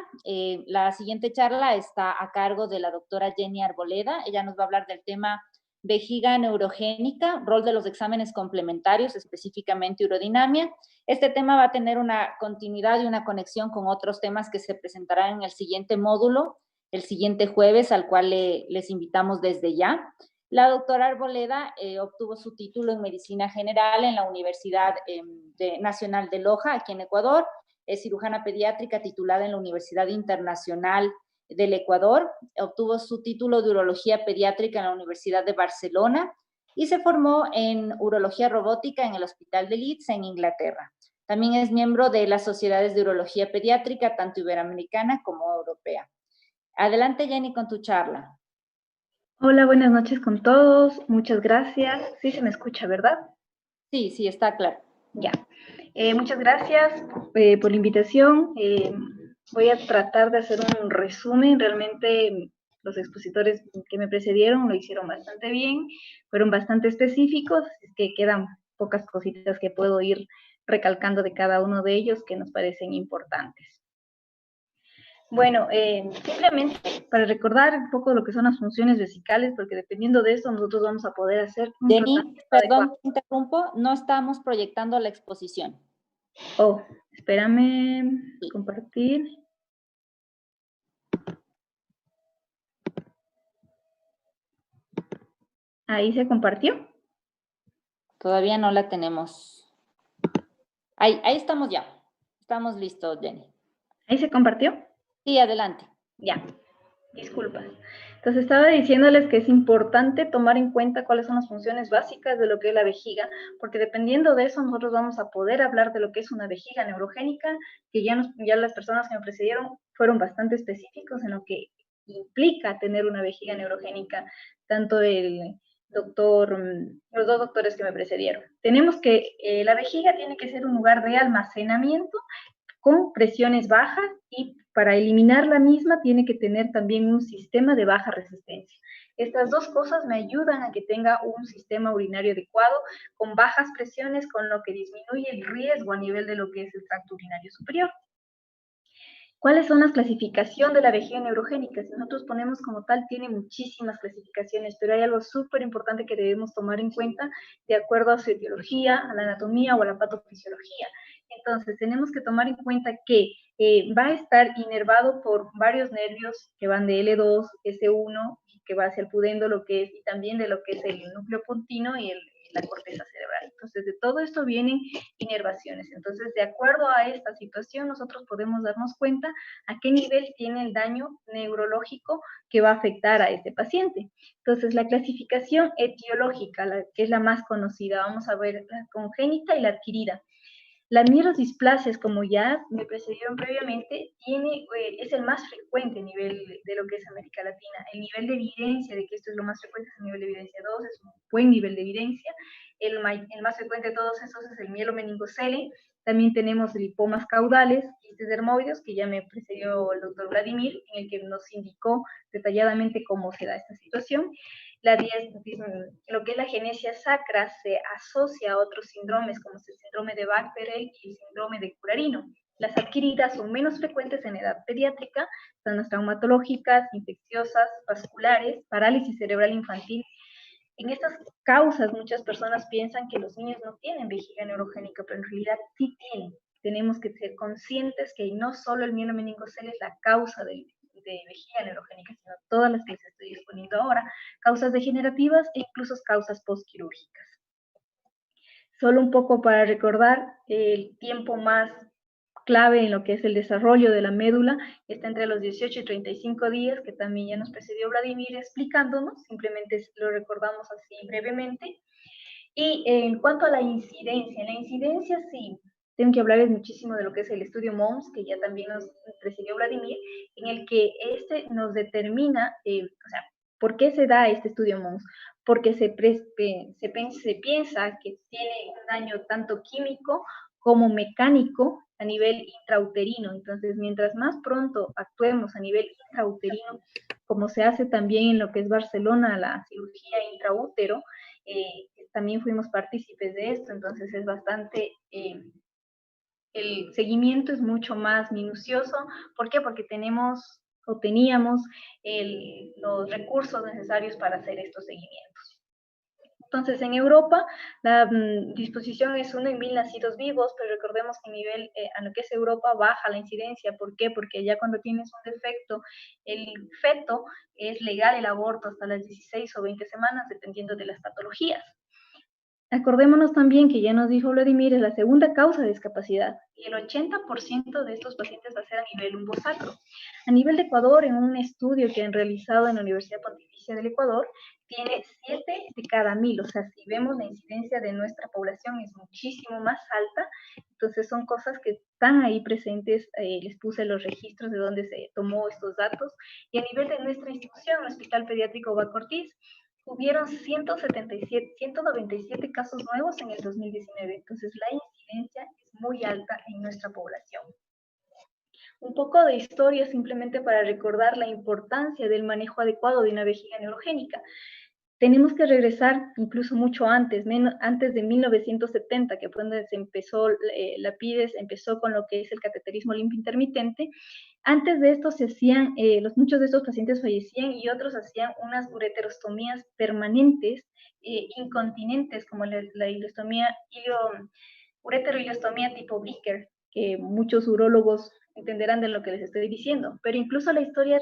La siguiente charla está a cargo de la doctora Jenny Arboleda. Ella nos va a hablar del tema vejiga neurogénica, rol de los exámenes complementarios, específicamente urodinamia. Este tema va a tener una continuidad y una conexión con otros temas que se presentarán en el siguiente módulo, el siguiente jueves, al cual les invitamos desde ya. La doctora Arboleda obtuvo su título en Medicina General en la Universidad Nacional de Loja, aquí en Ecuador. Es cirujana pediátrica titulada en la Universidad Internacional del Ecuador. Obtuvo su título de Urología Pediátrica en la Universidad de Barcelona y se formó en Urología Robótica en el Hospital de Leeds, en Inglaterra. También es miembro de las sociedades de Urología Pediátrica, tanto iberoamericana como europea. Adelante, Jenny, con tu charla. Hola, buenas noches con todos. Muchas gracias. Sí se me escucha, ¿verdad? Sí, sí, está claro. Ya. Muchas gracias por la invitación. Voy a tratar de hacer un resumen. Realmente los expositores que me precedieron lo hicieron bastante bien, fueron bastante específicos, es que quedan pocas cositas que puedo ir recalcando de cada uno de ellos que nos parecen importantes. Bueno, simplemente para recordar un poco lo que son las funciones vesicales, porque dependiendo de eso nosotros vamos a poder hacer un tratamiento perdón, adecuado. Te interrumpo, no estamos proyectando la exposición. Oh, espérame, sí. Compartir. Ahí se compartió. Todavía no la tenemos. Ahí estamos ya. Estamos listos, Jenny. ¿Ahí se compartió? Sí, adelante. Ya, disculpas. Entonces estaba diciéndoles que es importante tomar en cuenta cuáles son las funciones básicas de lo que es la vejiga, porque dependiendo de eso nosotros vamos a poder hablar de lo que es una vejiga neurogénica, que ya las personas que me precedieron fueron bastante específicos en lo que implica tener una vejiga neurogénica, tanto los dos doctores que me precedieron. Tenemos que la vejiga tiene que ser un lugar de almacenamiento con presiones bajas, y para eliminar la misma tiene que tener también un sistema de baja resistencia. Estas dos cosas me ayudan a que tenga un sistema urinario adecuado, con bajas presiones, con lo que disminuye el riesgo a nivel de lo que es el tracto urinario superior. ¿Cuáles son las clasificaciones de la vejiga neurogénica? Si nosotros ponemos como tal, tiene muchísimas clasificaciones, pero hay algo súper importante que debemos tomar en cuenta de acuerdo a su etiología, a la anatomía o a la patofisiología. Entonces, tenemos que tomar en cuenta que va a estar inervado por varios nervios que van de L2, S1, que va hacia el pudendo, y también de lo que es el núcleo pontino y la corteza cerebral. Entonces, de todo esto vienen inervaciones. Entonces, de acuerdo a esta situación, nosotros podemos darnos cuenta a qué nivel tiene el daño neurológico que va a afectar a este paciente. Entonces, la clasificación etiológica, que es la más conocida, vamos a ver la congénita y la adquirida. Las mielodisplasias, como ya me precedieron previamente, es el más frecuente a nivel de lo que es América Latina. El nivel de evidencia de que esto es lo más frecuente es el nivel de evidencia 2, es un buen nivel de evidencia. El más frecuente de todos esos es el mielomeningocele. También tenemos lipomas caudales, quistes dermoides, que ya me precedió el doctor Vladimir, en el que nos indicó detalladamente cómo se da esta situación. Lo que es la genesia sacra se asocia a otros síndromes, como es el síndrome de Bacterel y el síndrome de Curarino. Las adquiridas son menos frecuentes en edad pediátrica, son las traumatológicas, infecciosas, vasculares, parálisis cerebral infantil. En estas causas, muchas personas piensan que los niños no tienen vejiga neurogénica, pero en realidad sí tienen. Tenemos que ser conscientes que no solo el mielomeningocele es la causa de vejiga neurogénica, sino todas las que les estoy exponiendo ahora, causas degenerativas e incluso causas postquirúrgicas. Solo un poco para recordar, el tiempo más clave en lo que es el desarrollo de la médula está entre los 18 y 35 días, que también ya nos precedió Vladimir explicándonos, simplemente lo recordamos así brevemente. Y en cuanto a la incidencia sí, tengo que hablarles muchísimo de lo que es el estudio MOMS, que ya también nos precedió Vladimir, en el que nos determina, ¿por qué se da este estudio MOMS? Porque se piensa que tiene un daño tanto químico como mecánico a nivel intrauterino. Entonces, mientras más pronto actuemos a nivel intrauterino, como se hace también en lo que es Barcelona, la cirugía intraútero, también fuimos partícipes de esto, entonces es bastante, el seguimiento es mucho más minucioso. ¿Por qué? Porque teníamos los recursos necesarios para hacer estos seguimientos. Entonces, en Europa, la disposición es 1 en 1000 nacidos vivos, pero recordemos que a lo que es Europa baja la incidencia. ¿Por qué? Porque ya cuando tienes un defecto, el feto, es legal el aborto hasta las 16 o 20 semanas, dependiendo de las patologías. Acordémonos también que ya nos dijo Vladimir, es la segunda causa de discapacidad, y el 80% de estos pacientes va a ser a nivel lumbosacro. A nivel de Ecuador, en un estudio que han realizado en la Universidad Pontificia del Ecuador, tiene 7 de cada 1000, o sea, si vemos la incidencia de nuestra población es muchísimo más alta. Entonces son cosas que están ahí presentes, les puse los registros de donde se tomó estos datos, y a nivel de nuestra institución, el Hospital Pediátrico Baco Ortiz, hubieron 197 casos nuevos en el 2019, entonces la incidencia es muy alta en nuestra población. Un poco de historia simplemente para recordar la importancia del manejo adecuado de una vejiga neurogénica. Tenemos que regresar incluso mucho antes de 1970, que fue donde se empezó, la PIDES empezó con lo que es el cateterismo limpio intermitente. Antes de esto se hacían, muchos de estos pacientes fallecían y otros hacían unas ureterostomías permanentes, incontinentes, como la ileostomía, ureteroileostomía tipo Bricker, que muchos urólogos entenderán de lo que les estoy diciendo, pero incluso la historia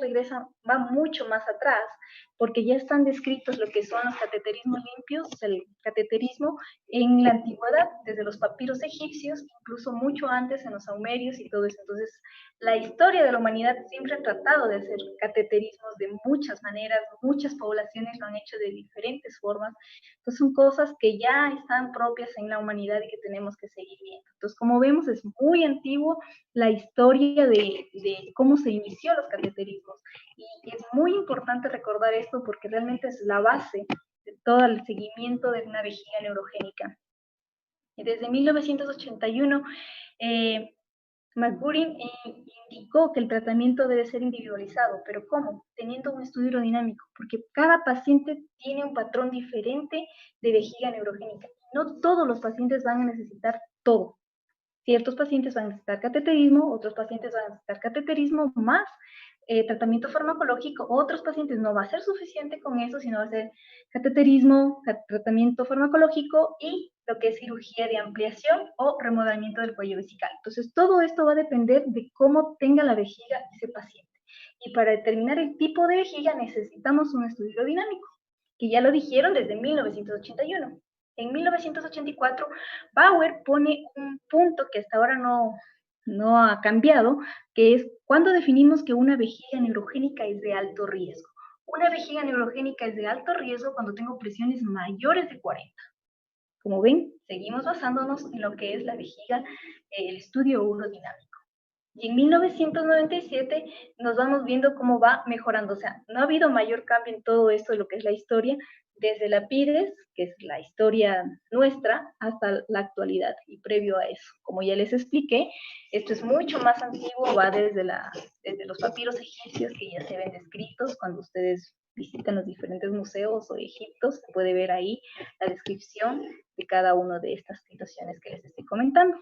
va mucho más atrás, porque ya están descritos lo que son los cateterismos limpios, el cateterismo en la antigüedad, desde los papiros egipcios, incluso mucho antes en los sumerios y todo eso. Entonces, la historia de la humanidad siempre ha tratado de hacer cateterismos de muchas maneras, muchas poblaciones lo han hecho de diferentes formas. Entonces, son cosas que ya están propias en la humanidad y que tenemos que seguir viendo. Entonces, como vemos, es muy antiguo la historia de cómo se inició los cateterismos. Y es muy importante recordar esto porque realmente es la base de todo el seguimiento de una vejiga neurogénica. Y desde 1981, McGurin indicó que el tratamiento debe ser individualizado, pero ¿cómo? Teniendo un estudio hidrodinámico, porque cada paciente tiene un patrón diferente de vejiga neurogénica. No todos los pacientes van a necesitar todo. Ciertos pacientes van a necesitar cateterismo, otros pacientes van a necesitar cateterismo más tratamiento farmacológico, otros pacientes no va a ser suficiente con eso, sino va a ser cateterismo, tratamiento farmacológico y lo que es cirugía de ampliación o remodelamiento del cuello vesical. Entonces, todo esto va a depender de cómo tenga la vejiga ese paciente. Y para determinar el tipo de vejiga necesitamos un estudio hidrodinámico, que ya lo dijeron desde 1981. En 1984, Bauer pone un punto que hasta ahora no ha cambiado, que es cuando definimos que una vejiga neurogénica es de alto riesgo. Una vejiga neurogénica es de alto riesgo cuando tengo presiones mayores de 40. Como ven, seguimos basándonos en lo que es la vejiga, el estudio urodinámico. Y en 1997 nos vamos viendo cómo va mejorando. O sea, no ha habido mayor cambio en todo esto de lo que es la historia, desde la PIDES, que es la historia nuestra, hasta la actualidad y previo a eso. Como ya les expliqué, esto es mucho más antiguo, va desde los papiros egipcios que ya se ven descritos. Cuando ustedes visitan los diferentes museos o Egipto, se puede ver ahí la descripción de cada una de estas situaciones que les estoy comentando.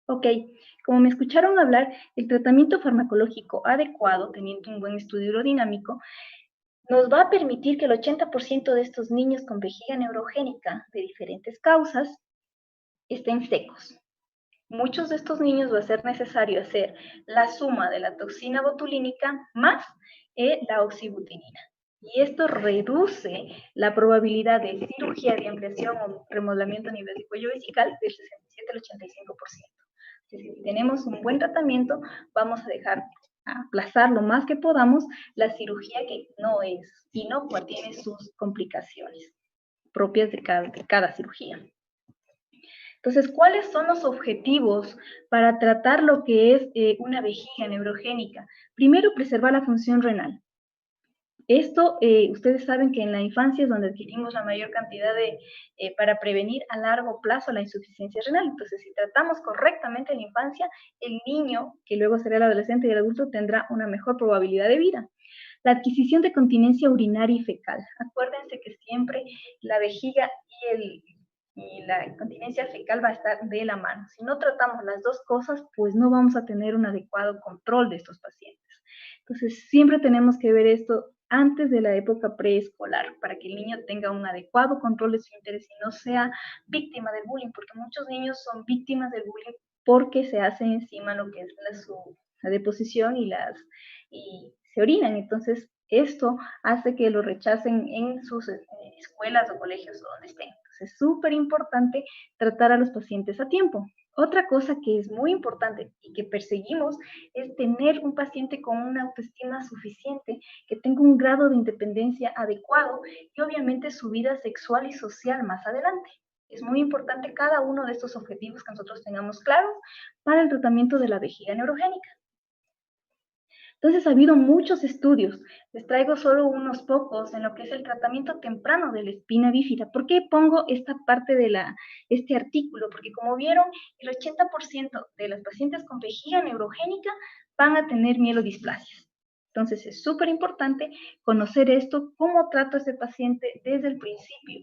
Ok, como me escucharon hablar, el tratamiento farmacológico adecuado, teniendo un buen estudio urodinámico, nos va a permitir que el 80% de estos niños con vejiga neurogénica de diferentes causas estén secos. Muchos de estos niños va a ser necesario hacer la suma de la toxina botulínica más la oxibutinina. Y esto reduce la probabilidad de cirugía de ampliación o remodelamiento a nivel de cuello vesical del 67 al 85%. Si tenemos un buen tratamiento, vamos a dejar aplazar lo más que podamos la cirugía que no es inocua, tiene sus complicaciones propias de cada cirugía. Entonces, ¿cuáles son los objetivos para tratar lo que es una vejiga neurogénica? Primero, preservar la función renal. Esto, ustedes saben que en la infancia es donde adquirimos la mayor cantidad para prevenir a largo plazo la insuficiencia renal. Entonces, si tratamos correctamente en la infancia, el niño, que luego será el adolescente y el adulto, tendrá una mejor probabilidad de vida. La adquisición de continencia urinaria y fecal. Acuérdense que siempre la vejiga y la continencia fecal va a estar de la mano. Si no tratamos las dos cosas, pues no vamos a tener un adecuado control de estos pacientes. Entonces, siempre tenemos que ver esto antes de la época preescolar, para que el niño tenga un adecuado control de su interés y no sea víctima del bullying, porque muchos niños son víctimas del bullying porque se hace encima lo que es la deposición y se orinan. Entonces, esto hace que lo rechacen en sus escuelas o colegios o donde estén. Entonces, es súper importante tratar a los pacientes a tiempo. Otra cosa que es muy importante y que perseguimos es tener un paciente con una autoestima suficiente, que tenga un grado de independencia adecuado y obviamente su vida sexual y social más adelante. Es muy importante cada uno de estos objetivos que nosotros tengamos claros para el tratamiento de la vejiga neurogénica. Entonces, ha habido muchos estudios. Les traigo solo unos pocos en lo que es el tratamiento temprano de la espina bífida. ¿Por qué pongo esta parte de este artículo? Porque como vieron, el 80% de los pacientes con vejiga neurogénica van a tener mielodisplasias. Entonces, es súper importante conocer esto, cómo trato a ese paciente desde el principio,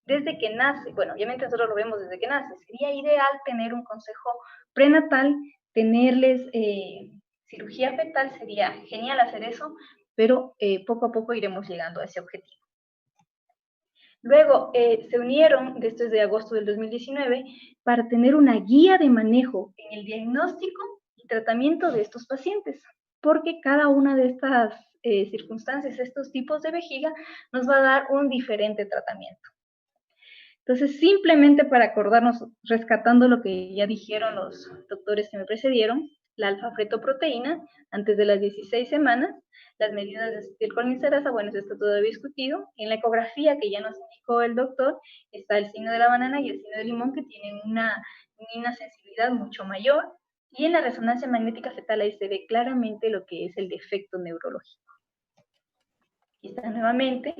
desde que nace. Bueno, obviamente nosotros lo vemos desde que nace. Sería ideal tener un consejo prenatal, tenerles cirugía fetal, sería genial hacer eso, pero poco a poco iremos llegando a ese objetivo. Luego se unieron, esto es de agosto del 2019, para tener una guía de manejo en el diagnóstico y tratamiento de estos pacientes, porque cada una de estas circunstancias, estos tipos de vejiga, nos va a dar un diferente tratamiento. Entonces, simplemente para acordarnos, rescatando lo que ya dijeron los doctores que me precedieron, la alfa-fetoproteína antes de las 16 semanas, las medidas de acetilcolincerasa, bueno, eso está todavía discutido. En la ecografía que ya nos indicó el doctor, está el signo de la banana y el signo del limón, que tienen una sensibilidad mucho mayor. Y en la resonancia magnética fetal ahí se ve claramente lo que es el defecto neurológico. Aquí está nuevamente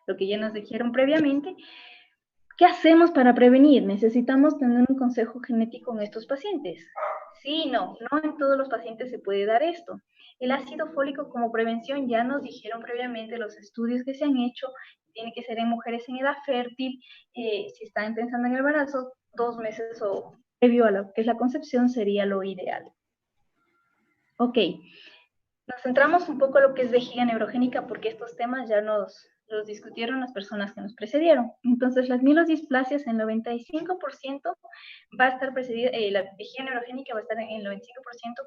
lo que ya nos dijeron previamente. ¿Qué hacemos para prevenir? Necesitamos tener un consejo genético en estos pacientes. Sí, no en todos los pacientes se puede dar esto. El ácido fólico como prevención ya nos dijeron previamente los estudios que se han hecho, tiene que ser en mujeres en edad fértil, si están pensando en el embarazo, 2 meses o previo a lo que es la concepción sería lo ideal. Ok, nos centramos un poco en lo que es vejiga neurogénica porque estos temas ya los discutieron las personas que nos precedieron. Entonces, las mielodisplasias en 95% va a estar precedida, la vejiga neurogénica va a estar en el 95%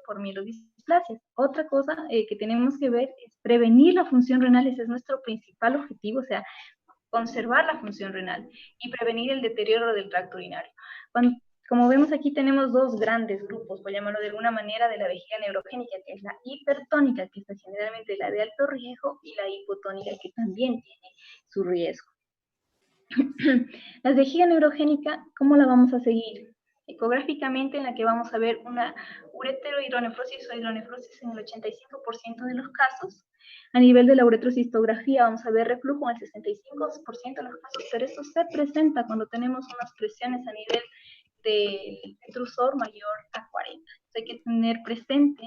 por mielodisplasias. Otra cosa que tenemos que ver es prevenir la función renal, ese es nuestro principal objetivo, o sea, conservar la función renal y prevenir el deterioro del tracto urinario. Como vemos aquí tenemos 2 grandes grupos, por llamarlo de alguna manera, de la vejiga neurogénica, que es la hipertónica, que es generalmente la de alto riesgo, y la hipotónica, que también tiene su riesgo. La vejiga neurogénica, ¿cómo la vamos a seguir? Ecográficamente, en la que vamos a ver una ureterohidronefrosis o hidronefrosis en el 85% de los casos. A nivel de la uretrocistografía vamos a ver reflujo en el 65% de los casos, pero esto se presenta cuando tenemos unas presiones a nivel del detrusor mayor a 40. Eso hay que tener presente,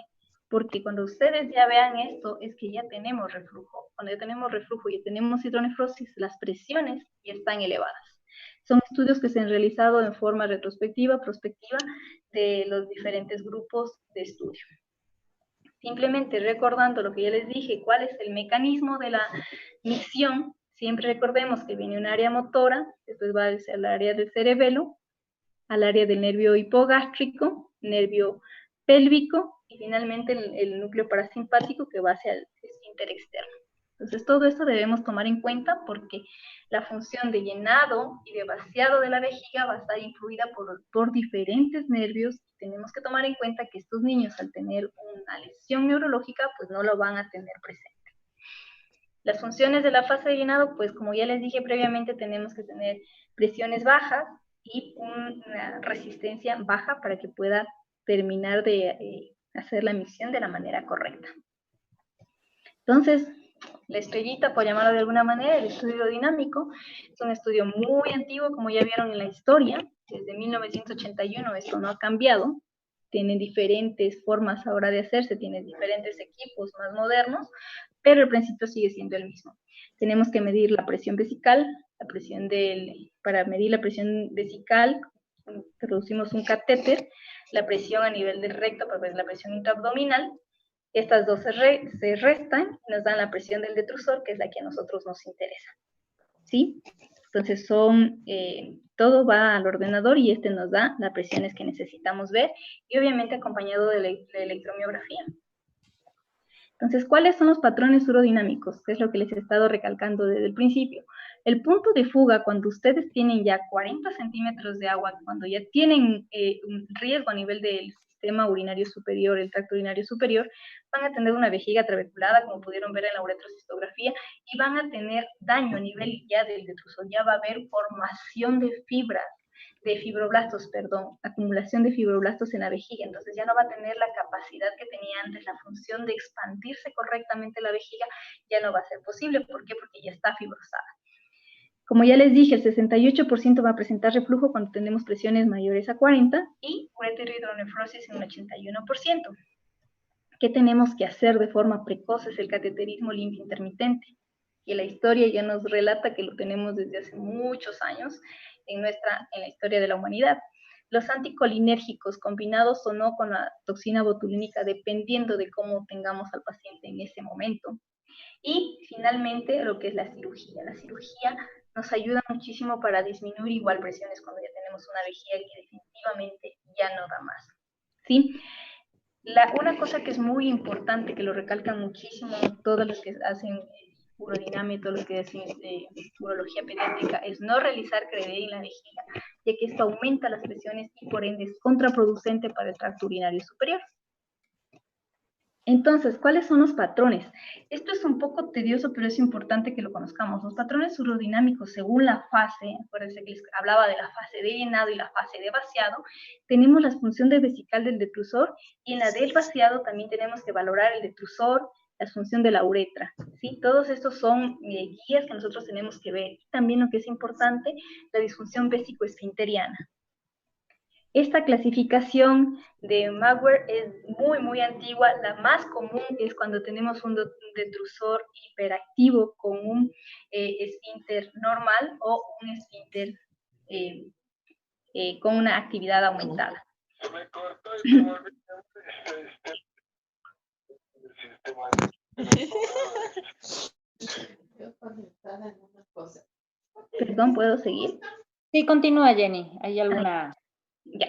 porque cuando ustedes ya vean esto, es que ya tenemos reflujo. Cuando ya tenemos reflujo y ya tenemos hidronefrosis, las presiones ya están elevadas. Son estudios que se han realizado en forma retrospectiva, prospectiva, de los diferentes grupos de estudio. Simplemente recordando lo que ya les dije, cuál es el mecanismo de la micción, siempre recordemos que viene un área motora, después va a ser el área del cerebelo, al área del nervio hipogástrico, nervio pélvico y finalmente el núcleo parasimpático que va hacia el esfínter externo. Entonces todo esto debemos tomar en cuenta porque la función de llenado y de vaciado de la vejiga va a estar influida por diferentes nervios. Tenemos que tomar en cuenta que estos niños al tener una lesión neurológica pues no lo van a tener presente. Las funciones de la fase de llenado, pues como ya les dije previamente, tenemos que tener presiones bajas y una resistencia baja para que pueda terminar de hacer la micción de la manera correcta. Entonces, la estrellita, por llamarlo de alguna manera, el estudio dinámico, es un estudio muy antiguo, como ya vieron en la historia, desde 1981 esto no ha cambiado, tienen diferentes formas ahora de hacerse, tienen diferentes equipos más modernos, pero el principio sigue siendo el mismo. Tenemos que medir la presión vesical, para medir la presión vesical, introducimos un catéter, la presión a nivel del recto, para ver la presión intraabdominal. Estas dos se restan y nos dan la presión del detrusor, que es la que a nosotros nos interesa. ¿Sí? Entonces todo va al ordenador y este nos da las presiones que necesitamos ver y obviamente acompañado de la electromiografía. Entonces, ¿cuáles son los patrones urodinámicos? Que es lo que les he estado recalcando desde el principio. El punto de fuga, cuando ustedes tienen ya 40 centímetros de agua, cuando ya tienen un riesgo a nivel del sistema urinario superior, el tracto urinario superior, van a tener una vejiga trabeculada, como pudieron ver en la uretrocistografía, y van a tener daño a nivel ya del detrusor. Ya va a haber formación de fibras, de fibroblastos, acumulación de fibroblastos en la vejiga, entonces ya no va a tener la capacidad que tenía antes, la función de expandirse correctamente la vejiga, ya no va a ser posible. ¿Por qué? Porque ya está fibrosada. Como ya les dije, el 68% va a presentar reflujo cuando tenemos presiones mayores a 40 y ureterohidronefrosis en un 81%. ¿Qué tenemos que hacer de forma precoz? Es el cateterismo limpio intermitente, y la historia ya nos relata que lo tenemos desde hace muchos años en la historia de la humanidad. Los anticolinérgicos combinados o no con la toxina botulínica, dependiendo de cómo tengamos al paciente en ese momento. Y finalmente lo que es la cirugía. La cirugía nos ayuda muchísimo para disminuir igual presiones cuando ya tenemos una vejiga que definitivamente ya no da más. ¿Sí? Una cosa que es muy importante, que lo recalcan muchísimo todos los que hacen urodinamia, todos los que hacen urología pediátrica, es no realizar CREDE en la vejiga, ya que esto aumenta las presiones y por ende es contraproducente para el tracto urinario superior. Entonces, ¿cuáles son los patrones? Esto es un poco tedioso, pero es importante que lo conozcamos. Los patrones urodinámicos, según la fase, acuérdense que les hablaba de la fase de llenado y la fase de vaciado, tenemos la función de vesical del detrusor, y en la del vaciado también tenemos que valorar el detrusor, la función de la uretra, ¿sí? Todos estos son guías que nosotros tenemos que ver. También lo que es importante, la disfunción vésico-esfinteriana. Esta clasificación de Magwer es muy, muy antigua. La más común es cuando tenemos un detrusor hiperactivo con un esfínter normal o un esfínter con una actividad aumentada. Perdón, ¿puedo seguir? Sí, continúa, Jenny. ¿Hay alguna...? Ya.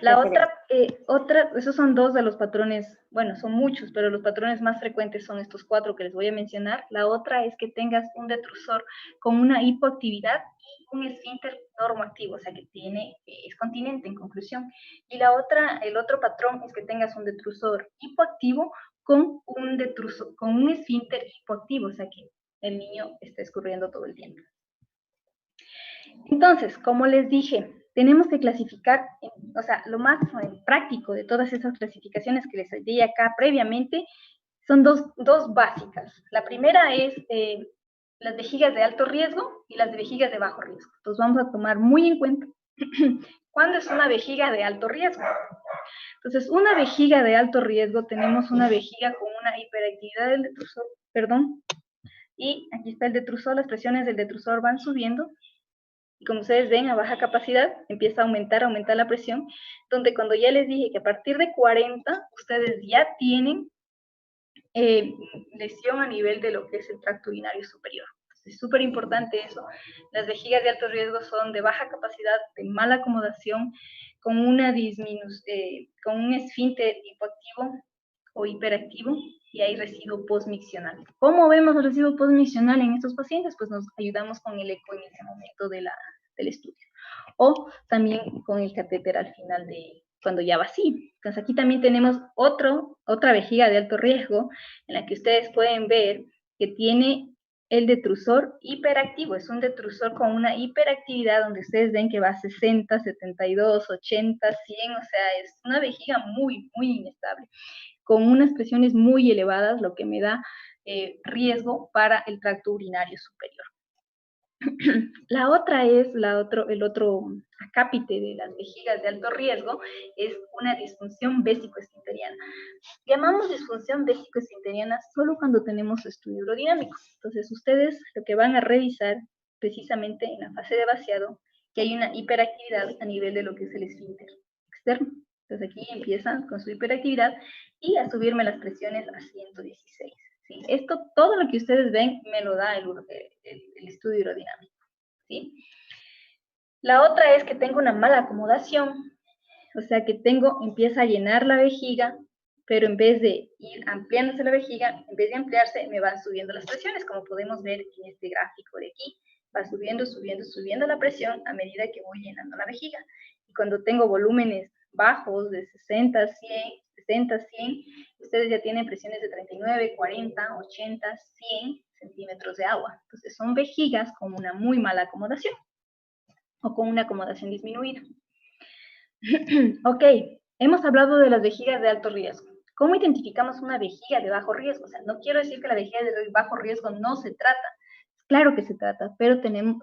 La otra, esos son dos de los patrones, bueno, son muchos, pero los patrones más frecuentes son estos 4 que les voy a mencionar. La otra es que tengas un detrusor con una hipoactividad y un esfínter normoactivo, o sea, que es continente en conclusión. Y el otro patrón es que tengas un detrusor hipoactivo con un esfínter hipoactivo, o sea, que el niño está escurriendo todo el tiempo. Entonces, como les dije, tenemos que clasificar, o sea, lo más práctico de todas esas clasificaciones que les di acá previamente, son dos básicas. La primera es las vejigas de alto riesgo y las de vejigas de bajo riesgo. Entonces vamos a tomar muy en cuenta cuándo es una vejiga de alto riesgo. Entonces, una vejiga de alto riesgo, tenemos una vejiga con una hiperactividad del detrusor, perdón, y aquí está el detrusor, las presiones del detrusor van subiendo. Y como ustedes ven, a baja capacidad empieza a aumentar la presión, donde cuando ya les dije que a partir de 40, ustedes ya tienen lesión a nivel de lo que es el tracto urinario superior. Entonces, es súper importante eso. Las vejigas de alto riesgo son de baja capacidad, de mala acomodación, con una con un esfínter hipoactivo o hiperactivo, y hay residuo postmiccional. ¿Cómo vemos el residuo postmiccional en estos pacientes? Pues nos ayudamos con el eco en ese momento del estudio. O también con el catéter al final cuando ya va así. Entonces aquí también tenemos otra vejiga de alto riesgo en la que ustedes pueden ver que tiene el detrusor hiperactivo. Es un detrusor con una hiperactividad donde ustedes ven que va a 60, 72, 80, 100, o sea, es una vejiga muy, muy inestable, con unas presiones muy elevadas, lo que me da riesgo para el tracto urinario superior. La otra es, el otro acápite de las vejigas de alto riesgo es una disfunción vésico-esfinteriana. Llamamos disfunción vésico-esfinteriana solo cuando tenemos estudio urodinámico. Entonces, ustedes lo que van a revisar precisamente en la fase de vaciado, que hay una hiperactividad a nivel de lo que es el esfínter externo. Entonces, aquí empiezan con su hiperactividad y a subirme las presiones a 116. ¿Sí? Esto, todo lo que ustedes ven, me lo da el estudio urodinámico. ¿Sí? La otra es que tengo una mala acomodación, o sea que empieza a llenar la vejiga, pero en vez de ir ampliándose la vejiga, en vez de ampliarse, me van subiendo las presiones, como podemos ver en este gráfico de aquí. Va subiendo, subiendo, subiendo la presión a medida que voy llenando la vejiga. Y cuando tengo volúmenes bajos de 60, 100, 60, 100, ustedes ya tienen presiones de 39, 40, 80, 100 centímetros de agua. Entonces son vejigas con una muy mala acomodación o con una acomodación disminuida. Ok, hemos hablado de las vejigas de alto riesgo. ¿Cómo identificamos una vejiga de bajo riesgo? O sea, no quiero decir que la vejiga de bajo riesgo no se trata. Claro que se trata, pero tenemos,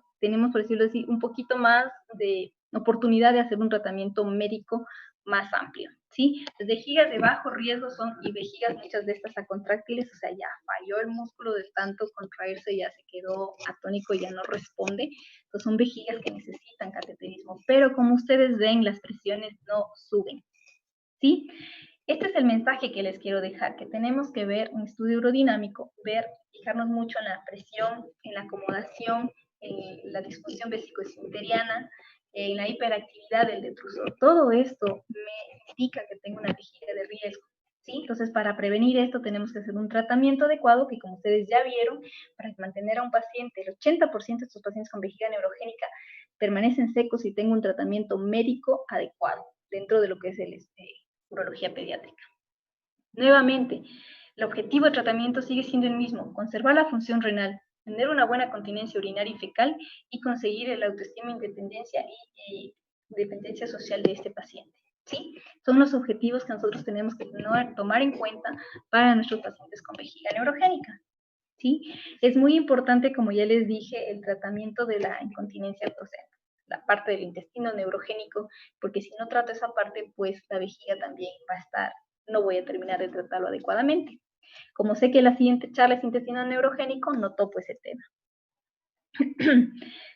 por decirlo así, un poquito más de oportunidad de hacer un tratamiento médico más amplio, ¿sí? Las vejigas de bajo riesgo son vejigas, muchas de estas acontráctiles, o sea, ya falló el músculo de tanto contraerse, ya se quedó atónico, ya no responde. Entonces son vejigas que necesitan cateterismo, pero como ustedes ven, las presiones no suben, ¿sí? Este es el mensaje que les quiero dejar, que tenemos que ver un estudio urodinámico, fijarnos mucho en la presión, en la acomodación, en la disfunción vésico-esfinteriana, en la hiperactividad del detrusor. Todo esto me indica que tengo una vejiga de riesgo. ¿sí? Entonces, para prevenir esto tenemos que hacer un tratamiento adecuado que, como ustedes ya vieron, para mantener a un paciente, el 80% de estos pacientes con vejiga neurogénica permanecen secos y tengo un tratamiento médico adecuado dentro de lo que es el urología pediátrica. Nuevamente, el objetivo del tratamiento sigue siendo el mismo: conservar la función renal, tener una buena continencia urinaria y fecal y conseguir el autoestima, independencia y dependencia social de este paciente. ¿Sí? Son los objetivos que nosotros tenemos que tomar en cuenta para nuestros pacientes con vejiga neurogénica. ¿Sí? Es muy importante, como ya les dije, el tratamiento de la incontinencia, o sea, la parte del intestino neurogénico, porque si no trato esa parte, pues la vejiga también va a estar, no voy a terminar de tratarlo adecuadamente. Como sé que la siguiente charla es intestino neurogénico, no topo ese tema.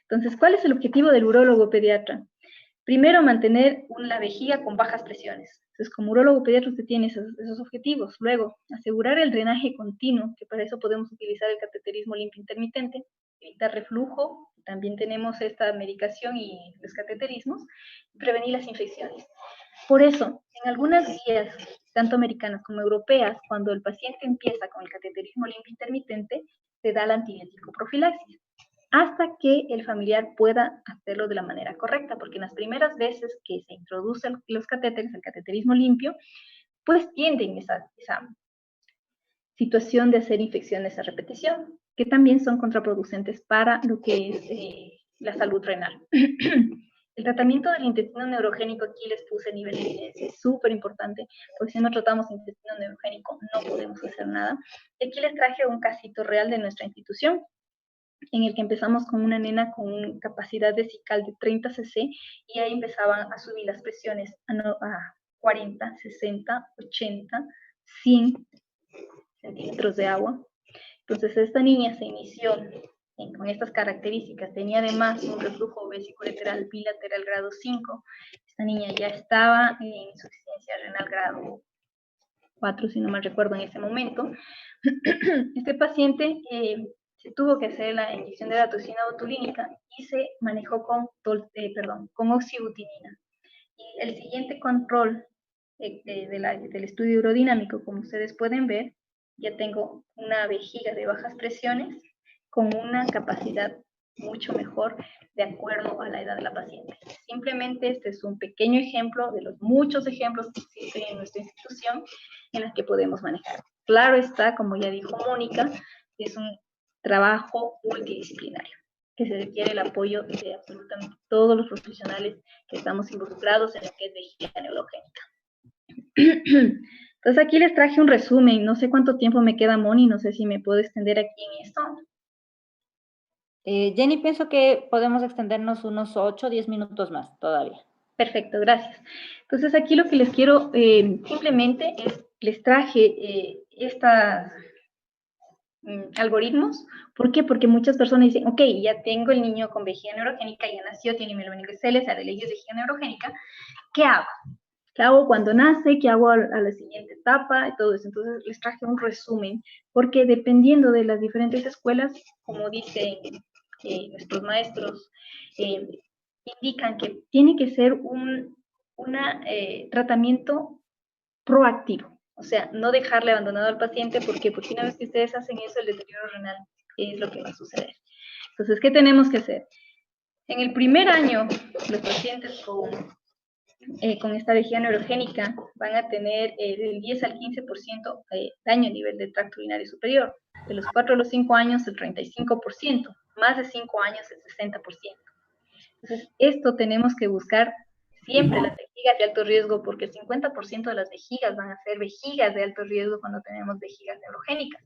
Entonces, ¿cuál es el objetivo del urólogo pediatra? Primero, mantener la vejiga con bajas presiones. Entonces, como urólogo pediatra usted tiene esos objetivos. Luego, asegurar el drenaje continuo, que para eso podemos utilizar el cateterismo limpio intermitente, evitar reflujo, también tenemos esta medicación y los cateterismos, y prevenir las infecciones. Por eso, en algunas guías, tanto americanas como europeas, cuando el paciente empieza con el cateterismo limpio intermitente, se da el antibiótico profilaxis, hasta que el familiar pueda hacerlo de la manera correcta, porque en las primeras veces que se introducen los catéteres, el cateterismo limpio, pues tienden esa situación de hacer infecciones a repetición, que también son contraproducentes para lo que es la salud renal. El tratamiento del intestino neurogénico, aquí les puse a nivel de evidencia, es súper importante, porque si no tratamos intestino neurogénico no podemos hacer nada. Y aquí les traje un casito real de nuestra institución, en el que empezamos con una nena con capacidad vesical de 30 cc, y ahí empezaban a subir las presiones a 40, 60, 80, 100 centímetros de agua. Entonces esta niña se inició con estas características, tenía además un reflujo vesicolateral bilateral grado 5, esta niña ya estaba en insuficiencia renal grado 4, si no mal recuerdo en ese momento. Este paciente se tuvo que hacer la inyección de la toxina botulínica y se manejó con oxibutinina. Y el siguiente control del estudio urodinámico, como ustedes pueden ver, ya tengo una vejiga de bajas presiones con una capacidad mucho mejor de acuerdo a la edad de la paciente. Simplemente este es un pequeño ejemplo de los muchos ejemplos que existen en nuestra institución en las que podemos manejar. Claro está, como ya dijo Mónica, es un trabajo multidisciplinario, que se requiere el apoyo de absolutamente todos los profesionales que estamos involucrados en lo que es vejiga neurogénica. Entonces aquí les traje un resumen, no sé cuánto tiempo me queda, Moni, no sé si me puedo extender aquí en esto. Jenny, pienso que podemos extendernos unos 8 o 10 minutos más todavía. Perfecto, gracias. Entonces aquí lo que les quiero simplemente es, les traje estos algoritmos. ¿Por qué? Porque muchas personas dicen, ok, ya tengo el niño con vejiga neurogénica, ya nació, tiene mielomeningocele, se de vejiga neurogénica, ¿qué hago? ¿Qué hago cuando nace? ¿Qué hago a la siguiente etapa? Y todo eso. Entonces les traje un resumen, porque dependiendo de las diferentes escuelas, como dicen nuestros maestros, indican que tiene que ser un tratamiento proactivo. O sea, no dejarle abandonado al paciente, porque una vez que ustedes hacen eso, el deterioro renal es lo que va a suceder. Entonces, ¿qué tenemos que hacer? En el primer año, los pacientes con esta vejiga neurogénica van a tener del 10 al 15% daño a nivel del tracto urinario superior. De los 4 a los 5 años, el 35%. Más de 5 años, el 60%. Entonces, esto tenemos que buscar siempre las vejigas de alto riesgo, porque el 50% de las vejigas van a ser vejigas de alto riesgo cuando tenemos vejigas neurogénicas.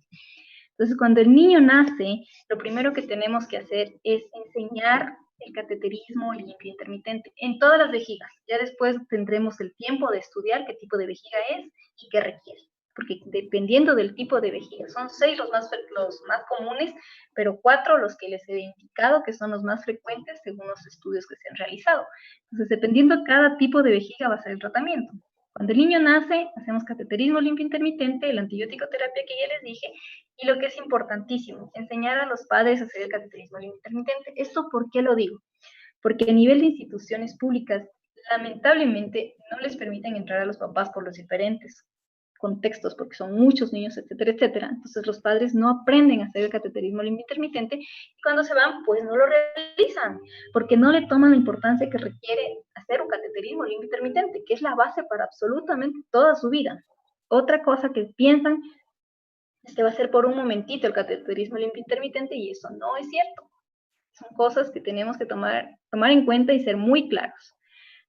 Entonces, cuando el niño nace, lo primero que tenemos que hacer es enseñar el cateterismo limpio intermitente en todas las vejigas. Ya después tendremos el tiempo de estudiar qué tipo de vejiga es y qué requiere, porque dependiendo del tipo de vejiga, son 6 los más comunes, pero 4 los que les he indicado que son los más frecuentes según los estudios que se han realizado. Entonces, dependiendo de cada tipo de vejiga va a ser el tratamiento. Cuando el niño nace, hacemos cateterismo limpio intermitente, la antibiótico terapia que ya les dije, y lo que es importantísimo, enseñar a los padres a hacer el cateterismo limpio intermitente. ¿Esto por qué lo digo? Porque a nivel de instituciones públicas, lamentablemente, no les permiten entrar a los papás por los diferentes contextos, porque son muchos niños, etcétera, etcétera. Entonces los padres no aprenden a hacer el cateterismo limpio intermitente y cuando se van, pues no lo realizan, porque no le toman la importancia que requiere hacer un cateterismo limpio intermitente, que es la base para absolutamente toda su vida. Otra cosa que piensan es que va a ser por un momentito el cateterismo limpio intermitente y eso no es cierto. Son cosas que tenemos que tomar en cuenta y ser muy claros.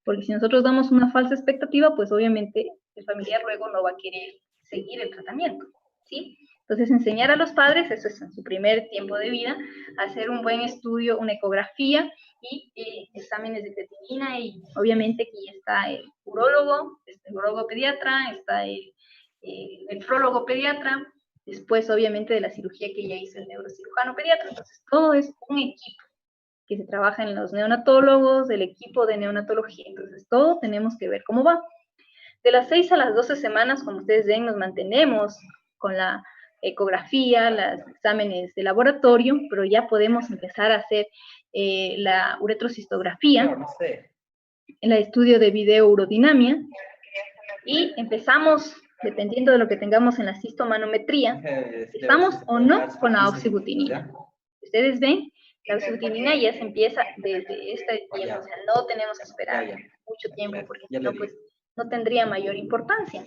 Porque si nosotros damos una falsa expectativa, pues obviamente el familiar luego no va a querer seguir el tratamiento, ¿sí? Entonces, enseñar a los padres, eso es en su primer tiempo de vida, hacer un buen estudio, una ecografía y exámenes de creatinina y obviamente aquí está el urólogo, el urólogo pediatra, está el nefrólogo pediatra, después obviamente de la cirugía que ya hizo el neurocirujano pediatra. Entonces, todo es un equipo que se trabaja en los neonatólogos, el equipo de neonatología. Entonces, todo tenemos que ver cómo va. De las 6 a las 12 semanas, como ustedes ven, nos mantenemos con la ecografía, los exámenes de laboratorio, pero ya podemos empezar a hacer la uretrocistografía, el estudio de videourodinamia, y empezamos, dependiendo de lo que tengamos en la cistomanometría, empezamos o no con la oxybutinina. Ustedes ven, la oxybutinina ya se empieza desde este tiempo, o sea, no tenemos que esperar mucho tiempo, porque si no, pues no tendría mayor importancia.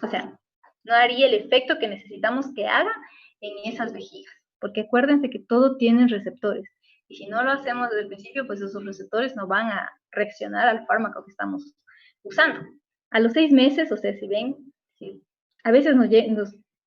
O sea, no haría el efecto que necesitamos que haga en esas vejigas, porque acuérdense que todo tiene receptores, y si no lo hacemos desde el principio, pues esos receptores no van a reaccionar al fármaco que estamos usando. A los 6 meses, o sea, si ven, si a veces nos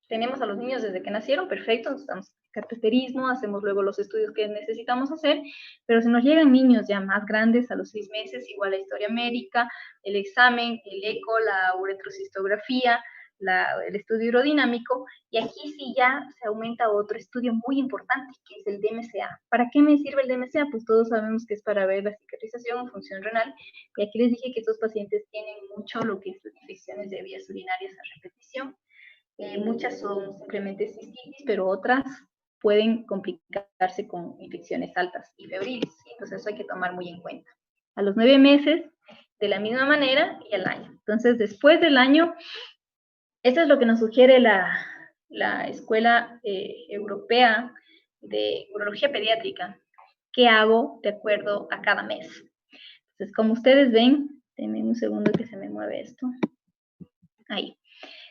tenemos a los niños desde que nacieron, perfecto, estamos cateterismo, hacemos luego los estudios que necesitamos hacer, pero si nos llegan niños ya más grandes a los 6 meses, igual la historia médica, el examen, el eco, la uretrocistografía, el estudio hidrodinámico, y aquí sí ya se aumenta otro estudio muy importante, que es el DMCA. ¿Para qué me sirve el DMCA? Pues todos sabemos que es para ver la cicatrización o función renal, y aquí les dije que estos pacientes tienen mucho lo que es infecciones de vías urinarias a repetición. Muchas son simplemente cistitis, pero otras pueden complicarse con infecciones altas y febriles, ¿sí? Entonces eso hay que tomar muy en cuenta. A los 9 meses, de la misma manera, y al año. Entonces, después del año, esto es lo que nos sugiere la Escuela Europea de Urología Pediátrica. ¿Qué hago de acuerdo a cada mes? Entonces, como ustedes ven, denme un segundo que se me mueve esto. Ahí.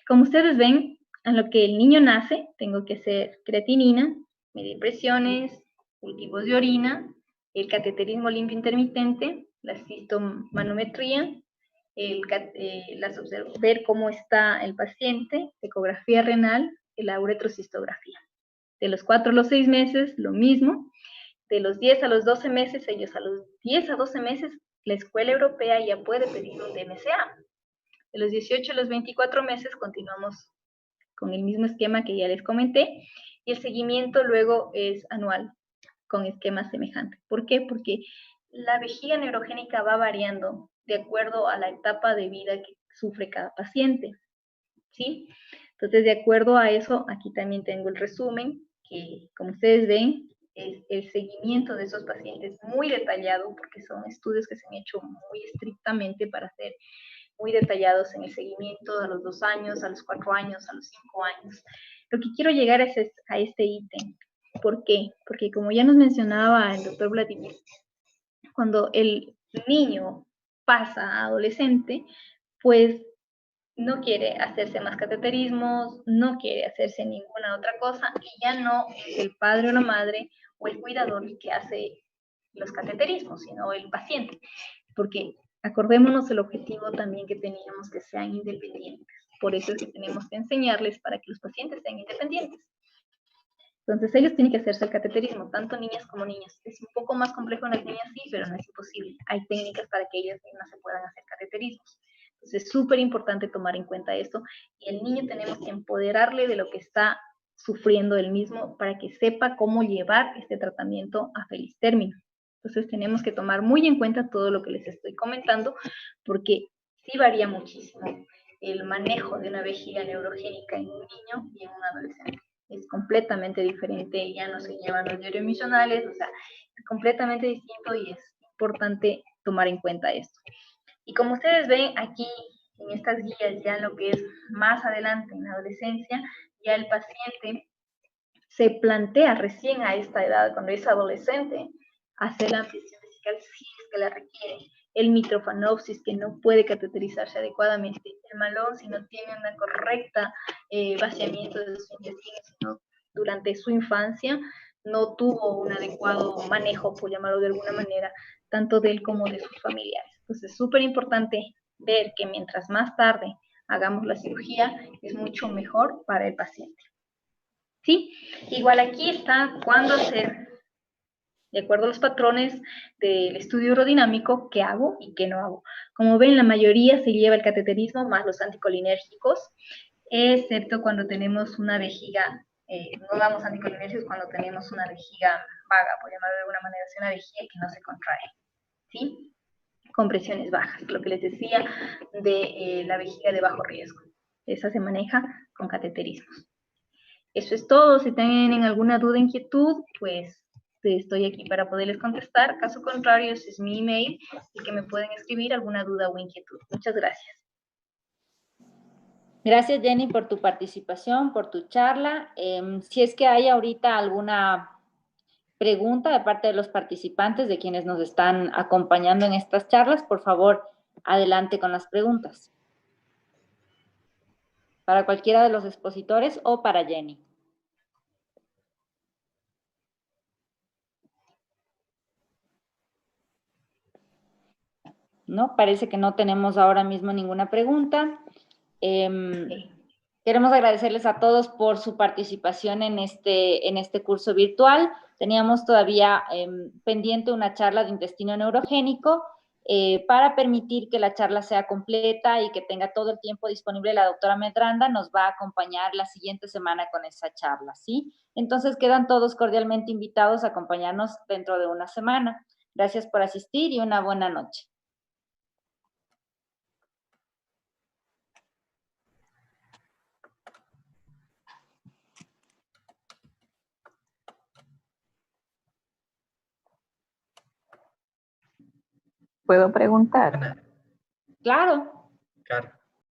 Como ustedes ven, a lo que el niño nace, tengo que hacer creatinina, medir presiones, cultivos de orina, el cateterismo limpio intermitente, la cistomanometría, ver cómo está el paciente, ecografía renal, la uretrocistografía. De los 4 a los 6 meses, lo mismo. De los 10 a los 12 meses, ellos a los 10 a 12 meses, la Escuela Europea ya puede pedir un DMCA. De los 18 a los 24 meses continuamos con el mismo esquema que ya les comenté, y el seguimiento luego es anual, con esquema semejante. ¿Por qué? Porque la vejiga neurogénica va variando de acuerdo a la etapa de vida que sufre cada paciente, ¿sí? Entonces, de acuerdo a eso, aquí también tengo el resumen, que como ustedes ven, es el seguimiento de esos pacientes muy detallado, porque son estudios que se han hecho muy estrictamente para ser muy detallados en el seguimiento a los 2 años, a los 4 años, a los 5 años. Lo que quiero llegar es a este ítem. ¿Por qué? Porque como ya nos mencionaba el doctor Vladimir, cuando el niño pasa a adolescente, pues no quiere hacerse más cateterismos, no quiere hacerse ninguna otra cosa, y ya no es el padre o la madre o el cuidador el que hace los cateterismos, sino el paciente. Porque acordémonos el objetivo también que teníamos, que sean independientes. Por eso es que tenemos que enseñarles para que los pacientes sean independientes. Entonces ellos tienen que hacerse el cateterismo, tanto niñas como niños. Es un poco más complejo en las niñas, sí, pero no es imposible. Hay técnicas para que ellas mismas se puedan hacer cateterismos. Entonces es súper importante tomar en cuenta esto. Y el niño tenemos que empoderarle de lo que está sufriendo él mismo para que sepa cómo llevar este tratamiento a feliz término. Entonces tenemos que tomar muy en cuenta todo lo que les estoy comentando, porque sí varía muchísimo el manejo de una vejiga neurogénica en un niño y en un adolescente. Es completamente diferente, ya no se llevan los diarios misionales, o sea, es completamente distinto y es importante tomar en cuenta esto. Y como ustedes ven, aquí en estas guías, ya lo que es más adelante en la adolescencia, ya el paciente se plantea recién a esta edad, cuando es adolescente, hacer la ampliación vesical si es que la requiere, el mitrofanopsis, que no puede cateterizarse adecuadamente, el malón, si no tiene una correcta vaciamiento de su intestino, sino durante su infancia no tuvo un adecuado manejo, por llamarlo de alguna manera, tanto de él como de sus familiares. Entonces es súper importante ver que mientras más tarde hagamos la cirugía, es mucho mejor para el paciente. ¿Sí? Igual aquí está cuándo hacer, de acuerdo a los patrones del estudio urodinámico, qué hago y qué no hago. Como ven, la mayoría se lleva el cateterismo más los anticolinérgicos, excepto cuando tenemos una vejiga, no damos anticolinérgicos cuando tenemos una vejiga vaga, por llamarlo de alguna manera, es una vejiga que no se contrae, ¿sí? Con presiones bajas, lo que les decía de la vejiga de bajo riesgo. Esa se maneja con cateterismos. Eso es todo. Si tienen alguna duda, inquietud, pues estoy aquí para poderles contestar. Caso contrario, ese es mi email, y que me pueden escribir alguna duda o inquietud. Muchas gracias. Gracias, Jenny, por tu participación, por tu charla. Si es que hay ahorita alguna pregunta de parte de los participantes, de quienes nos están acompañando en estas charlas, por favor, adelante con las preguntas. Para cualquiera de los expositores o para Jenny. ¿No? Parece que no tenemos ahora mismo ninguna pregunta. Queremos agradecerles a todos por su participación en este curso virtual. Teníamos todavía pendiente una charla de intestino neurogénico. Para permitir que la charla sea completa y que tenga todo el tiempo disponible, la doctora Medranda nos va a acompañar la siguiente semana con esa charla, ¿sí? Entonces quedan todos cordialmente invitados a acompañarnos dentro de una semana. Gracias por asistir y una buena noche. ¿Puedo preguntar? Claro. Claro.